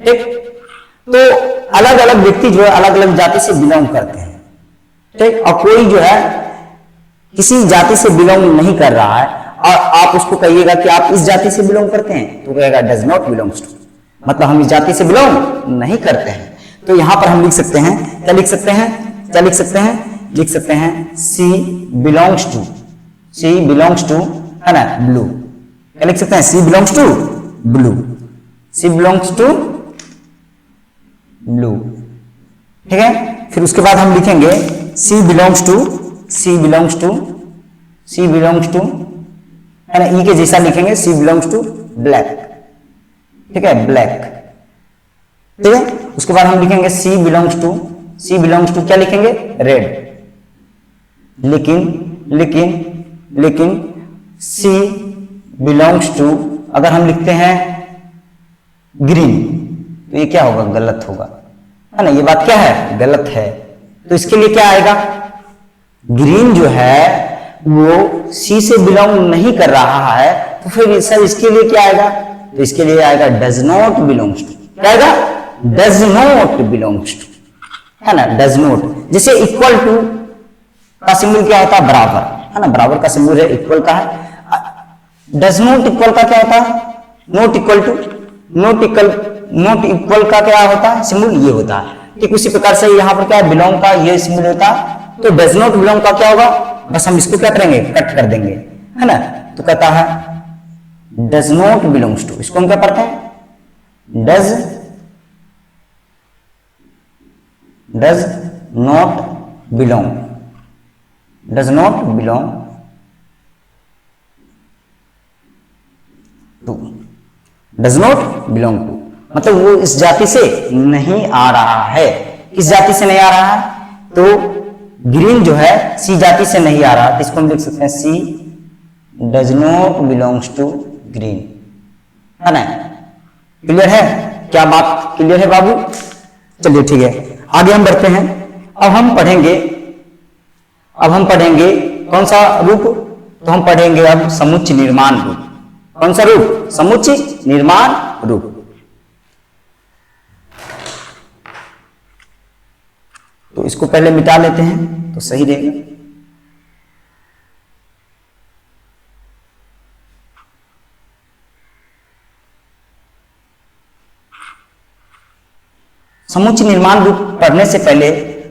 ठीक, तो अलग अलग व्यक्ति जो है अलग अलग जाति से बिलोंग करते हैं। ठीक, और कोई जो है किसी जाति से बिलोंग नहीं कर रहा है और आप उसको कहिएगा कि आप इस जाति से बिलोंग करते हैं, तो कहेगा डज नॉट बिलोंग्स टू, मतलब हम इस जाति से बिलोंग नहीं करते हैं। तो यहां पर हम लिख सकते हैं, क्या लिख सकते हैं? क्या लिख सकते हैं? लिख सकते हैं C belongs to, C belongs to, है ना, ब्लू। क्या लिख सकते हैं? C belongs to blue, C belongs to blue. ठीक है, फिर उसके बाद हम लिखेंगे C belongs to, C belongs to, C belongs to, है ना, ई के जैसा लिखेंगे, सी बिलोंग्स टू ब्लैक। ठीक है, ब्लैक। ठीक है, उसके बाद हम लिखेंगे C belongs to, C belongs to क्या लिखेंगे? रेड। लेकिन सी बिलोंग्स टू अगर हम लिखते हैं ग्रीन, तो ये क्या होगा? गलत होगा, है ना, ये बात क्या है? गलत है। तो इसके लिए क्या आएगा? ग्रीन जो है वो सी से बिलोंग नहीं कर रहा है, तो फिर सर इसके लिए क्या आएगा? तो इसके लिए आएगा डज नॉट बिलोंग्स टू। क्या आएगा? डज नॉट बिलोंग्स टू, है ना, डज नॉट। जैसे इक्वल टू का सिंबल क्या होता है? बराबर, है ना, बराबर का सिंबल है, इक्वल का है। डज नॉट इक्वल का क्या होता है? Not equal to, not equal का क्या होता है? सिंबल ये होता है। ठीक उसी प्रकार से यहाँ पर क्या है? बिलोंग का ये सिंबल होता है। तो डज नॉट बिलोंग का क्या होगा? बस हम इसको क्या करेंगे? कट कर देंगे, है ना। तो कहता है डज नॉट बिलोंग्स टू, इसको हम क्या पढ़ते हैं? Does not belong, does not belong to, does not belong to मतलब वो इस जाति से नहीं आ रहा है। किस जाति से नहीं आ रहा है? तो ग्रीन जो है सी जाति से नहीं आ रहा, तो इसको हम लिख सकते हैं C does not belongs to green, है ना। क्लियर है? क्या बात क्लियर है बाबू? चलिए ठीक है, आगे हम बढ़ते हैं। अब हम पढ़ेंगे कौन सा रूप? तो हम पढ़ेंगे अब समुच्चय निर्माण रूप। कौन सा रूप? समुच्चय निर्माण रूप। तो इसको पहले मिटा लेते हैं तो सही रहेगा। समुच्चय निर्माण रूप पढ़ने से पहले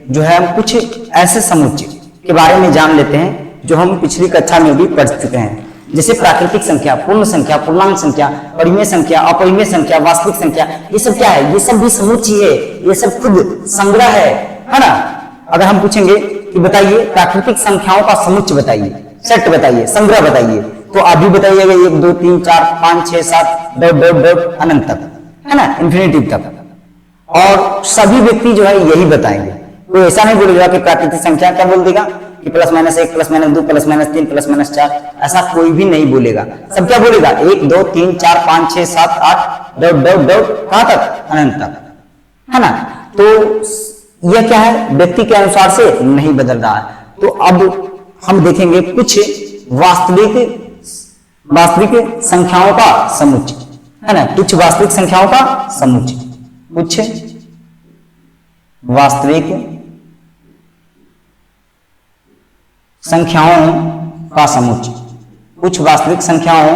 जो है हम कुछ ऐसे समुच्चय के बारे में जान लेते हैं जो हम पिछली कक्षा में भी पढ़ चुके हैं। जैसे प्राकृतिक संख्या, पूर्ण संख्या, पूर्णांक संख्या, परिमेय संख्या, अपरिमेय संख्या, वास्तविक संख्या, ये सब क्या है? ये सब भी समुच्चय है, ये सब खुद संग्रह है ना। अगर हम पूछेंगे कि बताइए प्राकृतिक संख्याओं का समुच्चय बताइए, सेट बताइए, संग्रह बताइए, तो आप भी बताइएगा 1 2 3 4 5 6 7 डॉट डॉट डॉट अनंत तक, है ना, इंफिनिटिव तक। और सभी व्यक्ति जो है यही बताएंगे। कोई ऐसा नहीं बोलेगा कि प्राकृतिक संख्या क्या बोल देगा कि +-1 +-2 +-3 +-4, ऐसा कोई भी नहीं बोलेगा। सब क्या बोलेगा? 1 2 3 4 5 6 7 8 डॉट डॉट डॉट कहां तक? अनंत तक, है ना। तो यह क्या है? व्यक्ति के अनुसार से नहीं बदल रहा है। तो अब हम देखेंगे कुछ वास्तविक संख्याओं का समुच्चय, है ना। कुछ वास्तविक संख्याओं का समुच्चय, कुछ वास्तविक संख्याओं का समुच्चय, कुछ वास्तविक संख्याओं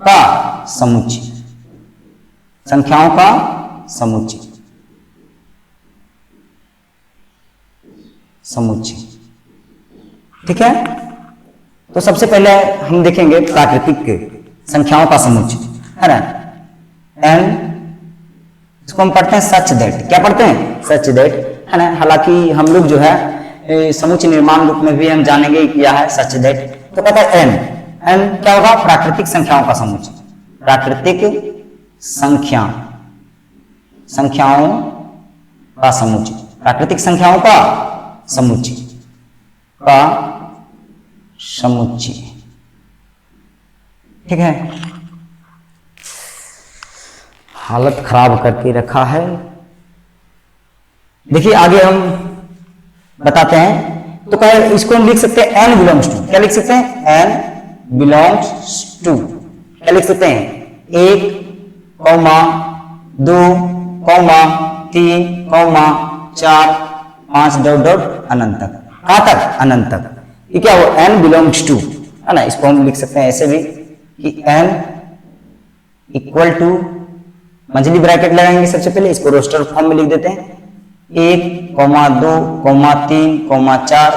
का समुच्चय, संख्याओं का समुच्चय, ठीक है। तो सबसे पहले हम देखेंगे प्राकृतिक संख्याओं का समुच्चय, है ना। एन, इसको हम पढ़ते हैं सच दैट। क्या पढ़ते हैं? सच दैट, है ना। हालांकि हम लोग जो है समुच्चय निर्माण रूप में भी हम जानेंगे क्या है सच दैट। तो कहता है एन, एन क्या होगा? प्राकृतिक संख्याओं का समुच्चय, प्राकृतिक संख्याओं का समुच्चय, प्राकृतिक संख्याओं का समुच्चय ठीक है। हालत खराब करके रखा है। देखिए आगे हम बताते हैं। तो कहे इसको हम लिख सकते हैं n बिलोंग्स टू। क्या लिख सकते हैं? n belongs to. क्या लिख सकते हैं? 1, 2, 3, 4, 5 डॉट डॉट अनंत तक। कहां तक? अनंत तक। ये क्या हो? n बिलोंग्स टू, है ना। इसको हम लिख सकते हैं ऐसे भी कि n equal to, Manjhli bracket लगाएंगे सबसे पहले, इसको रोस्टर फॉर्म में लिख देते हैं 1, 2, 3, 4,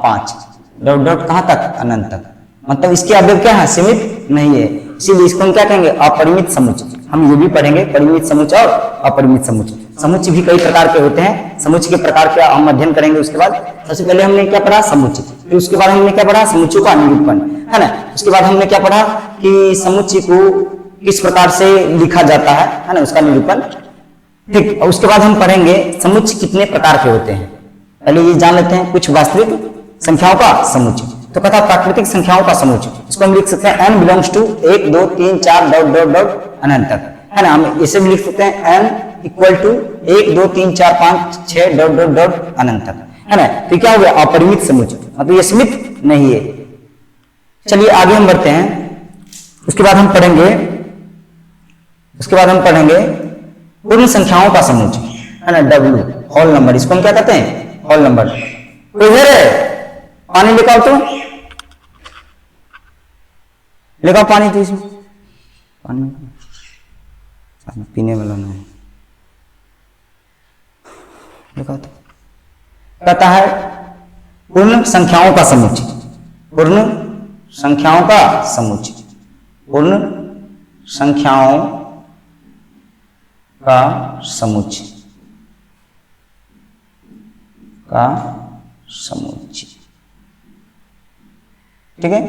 5 डॉट डॉट कहां तक? अनंत तक। मतलब इसके अवयव क्या है? सीमित नहीं है, इसीलिए इसको हम क्या कहेंगे? अपरिमित समुच्चय। हम ये भी पढ़ेंगे परिमित समुच्चय और अपरिमित समुच्चय। समुच्चय भी कई प्रकार के होते हैं, समुच्चय के प्रकार का हम अध्ययन करेंगे। उसके बाद सबसे पहले हमने क्या पढ़ा? समुच्चय। फिर उसके बाद हमने क्या पढ़ा? समुच्चय का निरूपण, है ना। उसके बाद हमने क्या पढ़ा कि समुच्चय को किस प्रकार से लिखा जाता है ना, उसका निरूपण। ठीक, और उसके बाद हम पढ़ेंगे समुच्चय कितने प्रकार के होते हैं। पहले ये जान लेते हैं कुछ वास्तविक संख्याओं का समुच्चय। तो कहता है प्राकृतिक संख्याओं का समुच्चय, इसको हम लिख सकते हैं n belongs to 1, 2, 3, 4 dot dot dot अनंत तक, है ना। हम इसे भी लिख सकते हैं n equal to 1, 2, 3, 4, 5, 6 dot dot dot अनंत तक, है ना। तो क्या हो गया? अपरिमित समुच्चय, मतलब ये सीमित नहीं है। चलिए आगे हम बढ़ते हैं। उसके बाद हम पढ़ेंगे पूर्ण संख्याओं का समुच्चय, है ना, W होल नंबर। इसको हम क्या कहते हैं? Whole number. कोई है? पानी लेकर आओ तो लेगा पानी तो इसमें पानी पीने वाला नहीं लिखा तो कहता है पूर्ण संख्याओं का समुच्चय, पूर्ण संख्याओं का समुच्चय, पूर्ण संख्याओं का समुच्चय का समुच्चय। ठीक है,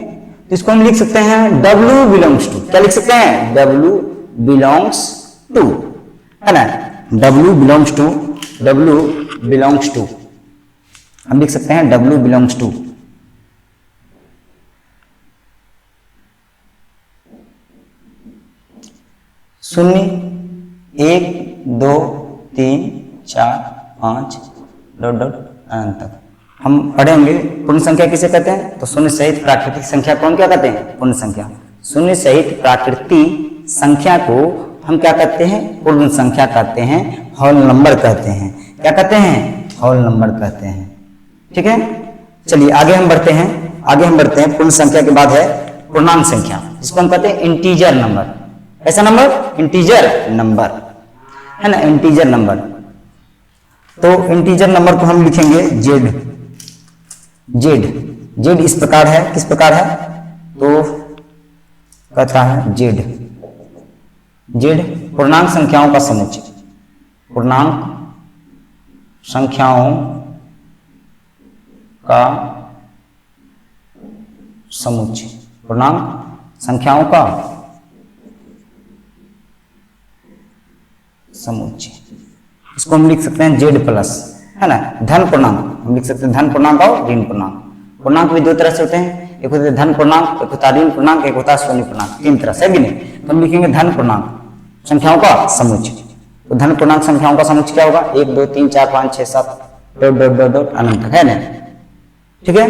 तो इसको हम लिख सकते हैं W बिलोंग्स टू, क्या लिख सकते हैं? W बिलोंग्स टू, है ना, W belongs to, W belongs to, हम लिख सकते हैं W बिलोंग्स टू। शून्य, 1 2 3 4 5 डॉट डॉट अनंत तक हम पढ़ेंगे। पूर्ण संख्या किसे कहते हैं? तो शून्य सहित प्राकृतिक संख्या को हम क्या कहते हैं? पूर्ण संख्या। शून्य सहित प्राकृतिक संख्या को हम क्या कहते हैं? पूर्ण संख्या कहते हैं, होल नंबर कहते हैं। क्या कहते हैं? होल नंबर कहते हैं। ठीक है, चलिए आगे हम बढ़ते हैं। आगे हम बढ़ते हैं, पूर्ण संख्या के बाद है पूर्णांक संख्या, जिसको हम कहते हैं इंटीजर नंबर। ऐसा नंबर? इंटीजर नंबर, है ना, इंटीजर नंबर। तो इंटीजर नंबर को हम लिखेंगे जेड। जेड, जेड इस प्रकार है, किस प्रकार है? तो कहता है जेड, जेड पूर्णांक संख्याओं का समुच्चय, पूर्णांक संख्याओं का समुच्चय, पूर्णांक संख्याओं का समुच्चय। इसको हम लिख सकते हैं जेड प्लस, है ना, धन पूर्णांक हम लिख सकते हैं, धन पूर्णांक और ऋण पूर्णांक। पूर्णांक भी दो तरह से होते हैं, एक होता है धन पूर्णांक, एक होता है ऋण पूर्णांक, एक होता है शून्य पूर्णांक, तीन तरह से, है कि नहीं? तो हम लिखेंगे धन पूर्णांक संख्याओं का समुच्चय। तो धन पूर्णांक संख्याओं का समुच्चय क्या होगा? 1 2 3 4 5 6 7 डॉट डॉट डॉट डॉट अनंत तक, है ना। ठीक है,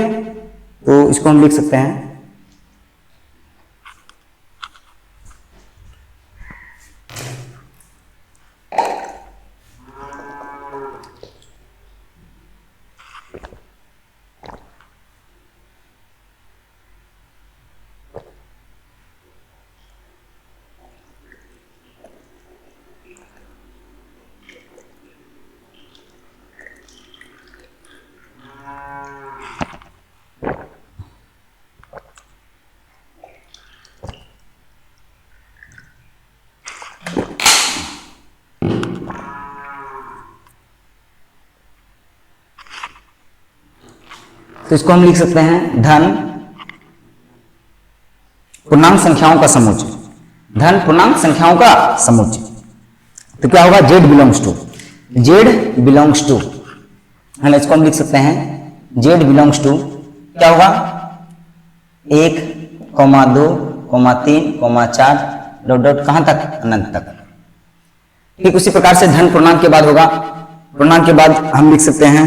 तो इसको हम लिख सकते हैं तो इसको हम लिख सकते हैं धन पूर्णांक संख्याओं का समुच्चय, धन पूर्णांक संख्याओं का समुच्चय। तो क्या होगा? Z belongs to, Z belongs to, है ना, इसको हम लिख सकते हैं जेड बिलोंग्स टू क्या होगा? 1 2 3 4 डॉट डॉट कहां तक? अनंत तक। ठीक उसी प्रकार से धन पूर्णांक के बाद होगा, पूर्णांक के बाद हम लिख सकते हैं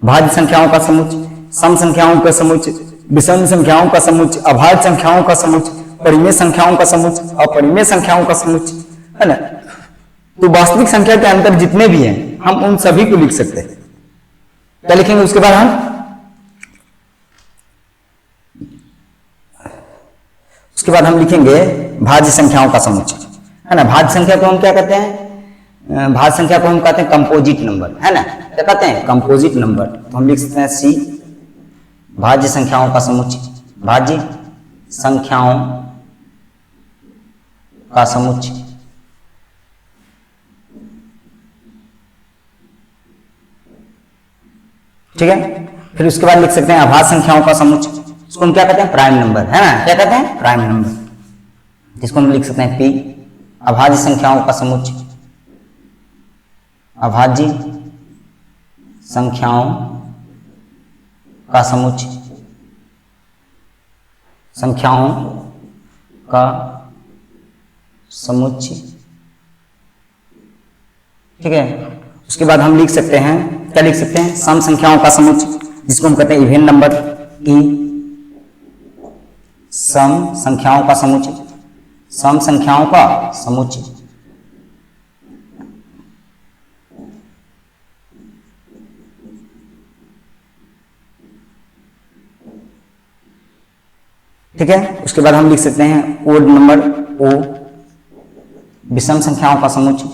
भाज्य संख्याओं का समुच्चय, सम संख्याओं का समुच्चय, विषम संख्याओं का समुच्चय, अभाज्य संख्याओं का समुच्चय, परिमेय संख्याओं का समुच्चय, अपरिमेय संख्याओं का समुच्चय, है ना। तो वास्तविक संख्या के अंतर जितने भी हैं हम उन सभी को लिख सकते हैं। क्या लिखेंगे उसके बाद? हम लिखेंगे भाज्य संख्याओं का समुच्चय, है ना। भाज्य संख्या को हम क्या कहते हैं? भाज्य संख्या को हम कहते हैं कंपोजिट नंबर, है ना। क्या कहते हैं? Composite number. तो हम लिख सकते हैं सी भाज्य संख्याओं का समुच्चय, भाज्य संख्याओं का समुच्चय। ठीक है, फिर उसके बाद लिख सकते हैं अभाज्य संख्याओं का समुच्चय, इसको हम क्या कहते हैं? प्राइम नंबर, है ना। क्या कहते हैं? प्राइम नंबर, जिसको हम लिख सकते हैं पी अभाज्य संख्याओं का समुच्चय, अभाज्य संख्याओं का समुच्चय, संख्याओं का समुच्चय। ठीक है, उसके बाद हम लिख सकते हैं, क्या लिख सकते हैं? सम संख्याओं का समुच्चय, जिसको हम कहते हैं इवन नंबर, ई सम संख्याओं का समुच्चय, सम संख्याओं का समुच्चय। ठीक है। उसके बाद हम लिख सकते हैं ओड नंबर ओ, विषम संख्याओं का समुच्चय,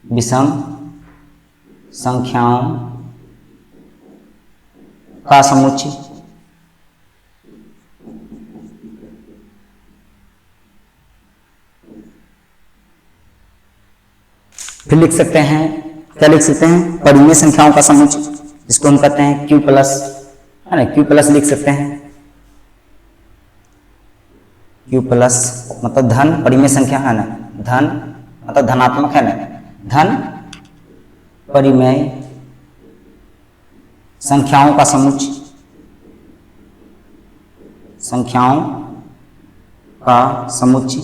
विषम संख्याओं का समुच्चय। फिर लिख सकते हैं, क्या लिख सकते हैं, परिमेय संख्याओं का समुच्चय, जिसको हम कहते हैं Q प्लस, है ना, Q प्लस लिख सकते हैं। Q प्लस मतलब धन परिमेय संख्या है ना, धन मतलब धनात्मक है ना, धन परिमेय संख्याओं का समुच्चय, संख्याओं का समुच्चय।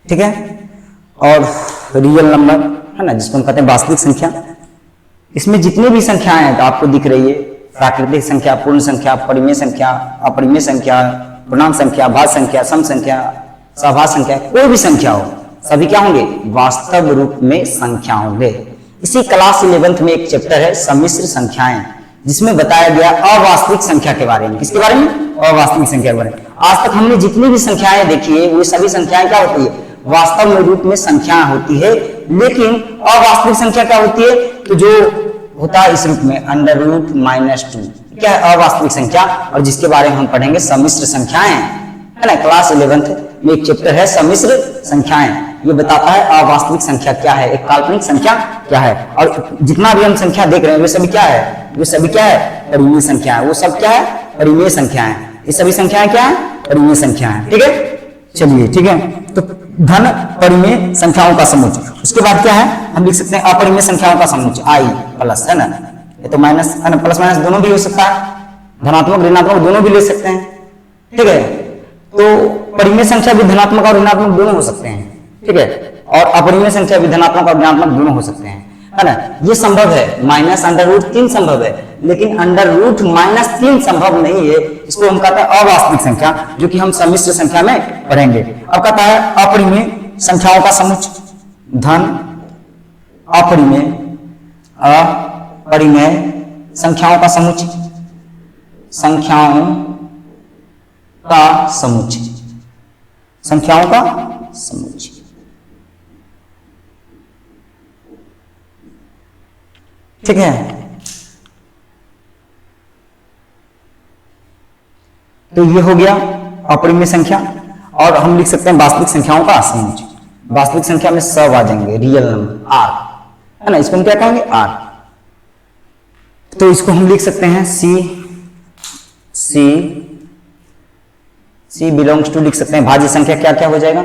ठीक है। और रियल नंबर है ना, जिसको हम कहते हैं वास्तविक संख्या। इसमें जितनी भी संख्याएं हैं तो आपको दिख रही है, प्राकृतिक संख्या, पूर्ण संख्या, परिमेय संख्या, अपरिमेय संख्या, पूर्णांक संख्या, भाज्य संख्या, सम संख्या, सभाज्य संख्या, कोई भी संख्या हो, सभी क्या होंगे, वास्तव रूप में संख्या होंगे। इसी क्लास 11th में एक चैप्टर है सम्मिश्र संख्याएं, जिसमें बताया गया अवास्तविक संख्या के बारे में। किसके बारे में, अवास्तविक संख्या के बारे में। आज तक हमने जितनी भी संख्याएं देखी है वो सभी संख्याएं क्या होती है, वास्तव में रूप में संख्या होती है। लेकिन अवास्तविक संख्या क्या होती है, तो जो होता है इस रूप में अंडर रूट -2, क्या है अवास्तविक संख्या, और जिसके बारे में हम पढ़ेंगे सम्मिश्र संख्याएं, है ना। क्लास 11th में एक चैप्टर है सम्मिश्र संख्याएं, ये बताता है अवास्तविक संख्या क्या है, एक काल्पनिक संख्या क्या है। और जितना भी हम संख्या देख रहे हैं वे सभी क्या है, वे सभी क्या है, परिमेय संख्या है। वो सब क्या है, परिमेय संख्या है। ये सभी संख्याएं क्या है, परिमेय संख्या है। ठीक है, चलिए ठीक है। तो धन परिमेय संख्याओं का समुच्चय। उसके बाद क्या है, हम लिख सकते हैं अपरिमेय संख्याओं का समुच्चय, आई प्लस, है ना, ये तो माइनस है ना, प्लस माइनस दोनों भी हो सकता है, धनात्मक ऋणात्मक दोनों भी ले सकते हैं। ठीक है, तो परिमेय संख्या भी धनात्मक और ऋणात्मक दोनों हो सकते हैं। ठीक है, और अपरिमेय संख्या भी धनात्मक और ऋणात्मक दोनों हो सकते हैं, है ना। ये संभव है, माइनस √3 संभव है, लेकिन √-3 संभव नहीं है। इसको हम कहते हैं अवास्तविक संख्या, जो कि हम सम्मिश्र संख्या में पढ़ेंगे। अब कहता है अपरिमेय संख्याओं का समुच्चय, धन अपरिमेय संख्याओं का समुच्चय, संख्याओं का समुच्चय, संख्याओं का समुच्चय। ठीक है, तो ये हो गया अपरिमेय संख्या। और हम लिख सकते हैं वास्तविक संख्याओं का समुच्चय। वास्तविक संख्या में सब आ जाएंगे, रियल नंबर आर, है ना, इसको हम क्या कहेंगे, आर। तो इसको हम लिख सकते हैं सी बिलोंग्स टू, लिख सकते हैं भाज्य संख्या क्या क्या हो जाएगा,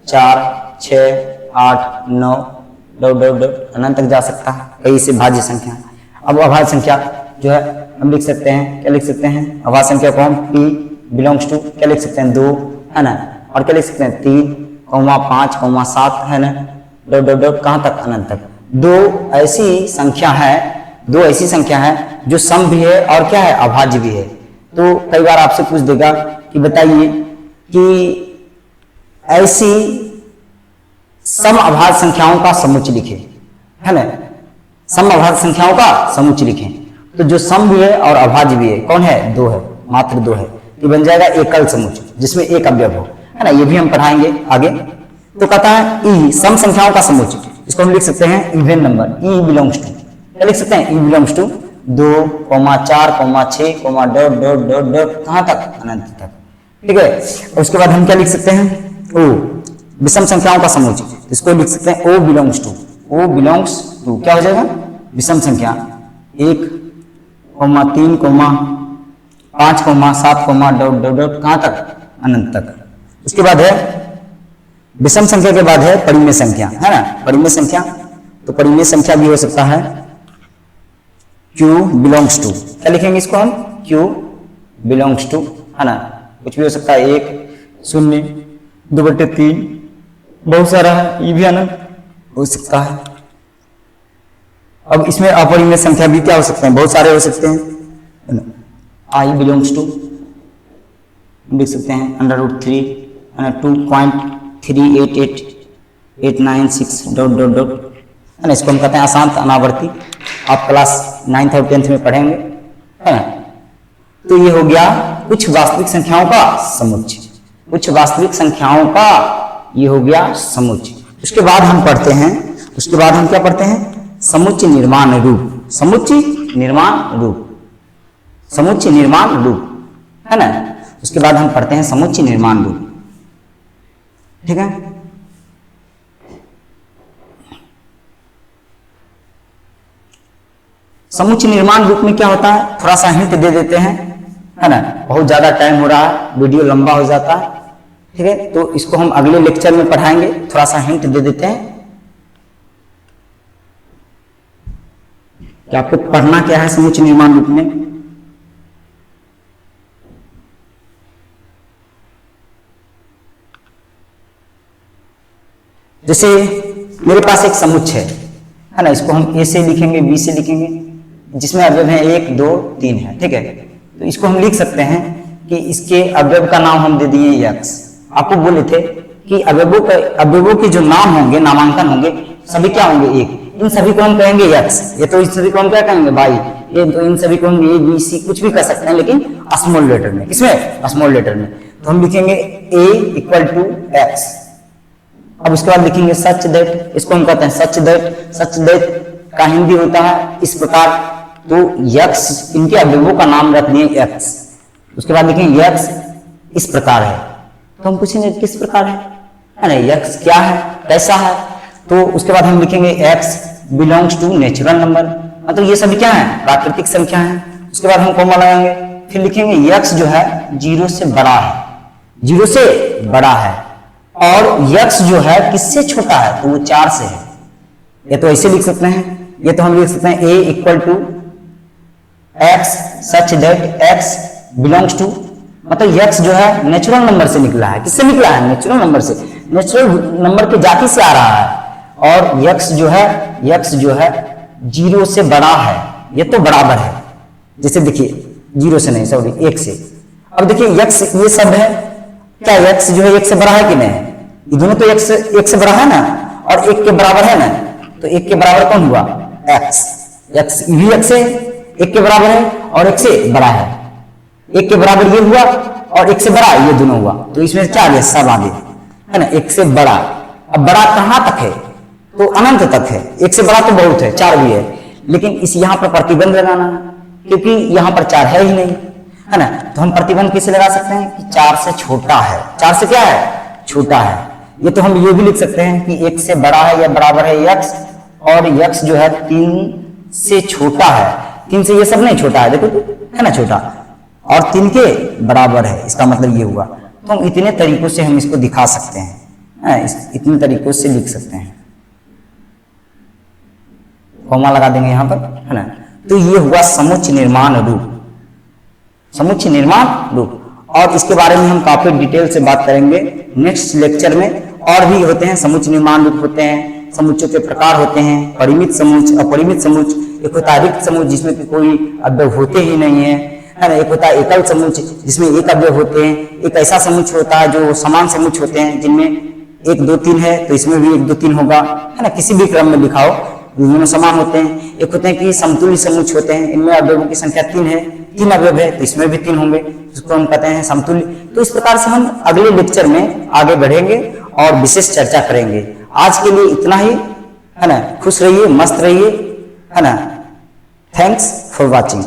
4, 6, 8, 9 अनंत तक जा सकता है, कई से भाज्य संख्या। अब अभाज्य संख्या जो है हम लिख सकते हैं, क्या लिख सकते हैं, अभाज्य संख्या को हम P बिलोंग्स टू क्या लिख सकते हैं, 2, है ना, और क्या लिख सकते हैं 3, 5, 7, है ना, कहां तक, अनंत तक। दो ऐसी संख्या है जो सम भी है और क्या है, अभाज्य भी है। तो कई बार आपसे पूछ देगा कि बताइए कि ऐसी सम अभाज्य संख्याओं का समुच्चय लिखें, है ना, सम अभाज्य संख्याओं का समुच्चय लिखें। तो जो सम भी है और अभाज्य भी है कौन है, 2 है, मात्र 2 है। ये बन जाएगा एकल समुच्चय जिसमें एक अवयव हो, है ना, ये भी हम पढ़ाएंगे आगे। तो कहता है ई सम संख्याओं का समुच्चय, इसको हम लिख सकते हैं even number, E belongs to, क्या लिख सकते हैं, ई बिलोंग्स टू 2, 4, 6, कहां तक, अनंत तक। ठीक है, उसके बाद हम क्या लिख सकते हैं, ओ विषम संख्याओं का समुच्चय, इसको लिख सकते हैं ओ बिलोंग्स टू, क्या हो जाएगा, विषम संख्या 1, 3, 5, 7, कहां तक, अनंत तक। उसके बाद है विषम संख्या के बाद है परिमेय संख्या, है ना, परिमेय संख्या। तो परिमेय संख्या भी हो सकता है Q बिलोंग्स टू, क्या लिखेंगे इसको हम, Q बिलोंग्स टू, है ना, कुछ भी हो सकता है, 1, 0, 2/3, बहुत सारा है, ये भी अनंत हो सकता है। अब इसमें अपरिमेय संख्या भी क्या हो सकते हैं, बहुत सारे हो सकते हैं। I बिलोंग्स टू लिख सकते हैं √3, 2.388896 है ना, इसको हम कहते हैं अशांत अनावर्ती आप क्लास 9th और 10th में पढ़ेंगे, है ना। तो ये हो गया कुछ वास्तविक संख्याओं का समुच्चय, कुछ वास्तविक संख्याओं का ये हो गया समुच्चय। उसके बाद हम पढ़ते हैं, उसके बाद हम क्या पढ़ते हैं, समुच्चय निर्माण रूप, समुच्चय निर्माण रूप, समुच्चय निर्माण रूप, है ना। उसके बाद हम पढ़ते हैं समुच्चय निर्माण रूप, ठीक है। समुच्चय निर्माण रूप में क्या होता है, थोड़ा सा हिंट दे देते हैं, है ना। बहुत ज्यादा टाइम हो रहा है, वीडियो लंबा हो जाता है, ठीक है। तो इसको हम अगले लेक्चर में पढ़ाएंगे, थोड़ा सा हिंट दे देते हैं कि आपको पढ़ना क्या है समुच्चय निर्माण रूप में। जैसे मेरे पास एक समुच्चय है ना, इसको हम ए से लिखेंगे, बी से लिखेंगे, जिसमें अवयव है 1 2 3 है, ठीक है। तो इसको हम लिख सकते हैं कि इसके अवयव का नाम हम दे दिए x। आपको बोले थे कि अवयवों के जो नाम होंगे, नामांकन होंगे, सभी क्या होंगे 1, इन सभी को हम कहेंगे x। ये तो इन सभी को हम क्या कहेंगे y, ये तो इन सभी को हम a b c कुछ भी कर सकते हैं, लेकिन स्मॉल लेटर में, किसमें, स्मॉल लेटर में। तो हम लिखेंगे a = x। अब उसके बाद लिखेंगे सच दैट, इसको हम कहते हैं सच दैट, सच दैट का हिंदी होता है इस प्रकार। तो x, इनके अवयवों का नाम रख दिए x। उसके बाद लिखेंगे x इस प्रकार है, तो हम पूछेंगे किस प्रकार है ना, x क्या है, कैसा है। तो उसके बाद हम लिखेंगे x belongs to natural number, मतलब ये सभी क्या है, प्राकृतिक संख्या है। उसके बाद हम कॉमा लगाएंगे, फिर लिखेंगे x जो है 0 से बड़ा है, 0 से बड़ा है, और x जो है किससे छोटा है, तो वो 4 से है। ये तो ऐसे लिख सकते हैं, ये तो हम लिख सकते हैं a = x such that x belongs to, मतलब x जो है नेचुरल नंबर से निकला है, किससे निकला है, नेचुरल नंबर से, नेचुरल नंबर के जाति से आ रहा है। और x जो है 0 से बड़ा है, ये तो बराबर है, जैसे देखिए 0 से नहीं, सॉरी 1 से। अब देखिए x ये सब है, क्या x जो है 1 से बड़ा है कि नहीं, ये दोनों तो 1 से बड़ा है ना, और 1 के बराबर है ना। तो 1 के बराबर कौन हुआ, x भी x है, 1 के बराबर है और 1 से बड़ा है, 1 के बराबर ये हुआ और 1 से बड़ा ये दोनों हुआ। तो इसमें क्या है, सब आगे है ना, 1 से बड़ा। अब बड़ा कहां तक है, तो अनंत तक है, 1 से बड़ा तो बहुत है, 4 भी है, लेकिन इस यहाँ पर प्रतिबंध लगाना है, क्योंकि यहाँ पर 4 है ही नहीं, है ना। तो हम प्रतिबंध किसे लगा सकते हैं कि 4 से छोटा है, 4 से क्या है, छोटा है। ये तो हम ये भी लिख सकते हैं कि 1 से बड़ा है या बराबर है x, और x जो है 3 से छोटा है, 3 से ये सब नहीं छोटा है, देखो तो है ना छोटा, और 3 के बराबर है, इसका मतलब ये हुआ। तो हम इतने तरीकों से हम इसको दिखा सकते हैं, इतने तरीकों से लिख सकते हैं, कॉमा लगा देंगे यहाँ पर, है ना। तो ये हुआ समुच्चय निर्माण रूप, समुच्चय निर्माण रूप। और इसके बारे में हम काफी डिटेल से बात करेंगे नेक्स्ट लेक्चर में। और भी होते हैं समुच्चय निर्माण रूप, होते हैं समुच्चयों के प्रकार होते हैं, परिमित समुच्चय, अपरिमित समुच्चय, एक होता है रिक्त समुच्चय जिसमें कि कोई अवयव होते ही नहीं है, है ना। एक होता है एकल समुच्चय जिसमें एक अवयव होते हैं, एक ऐसा समुच्चय होता है जो समान समुच्चय होते हैं जिनमें 1 2 3 है, तो इसमें भी 1 2 3 होगा, है ना, किसी भी क्रम में लिखाओ, दोनों समान होते हैं। एक होते हैं कि समतुल्य समुच्चय होते हैं, इनमें अवयवों की संख्या 3 है, 3 अवयव है, तो इसमें भी 3 होंगे, जिसको हम कहते हैं समतुल्य। तो इस प्रकार से हम अगले लेक्चर में आगे बढ़ेंगे और विशेष चर्चा करेंगे। आज के लिए इतना ही, है ना। खुश रहिए, मस्त रहिए, है ना। Thanks for watching.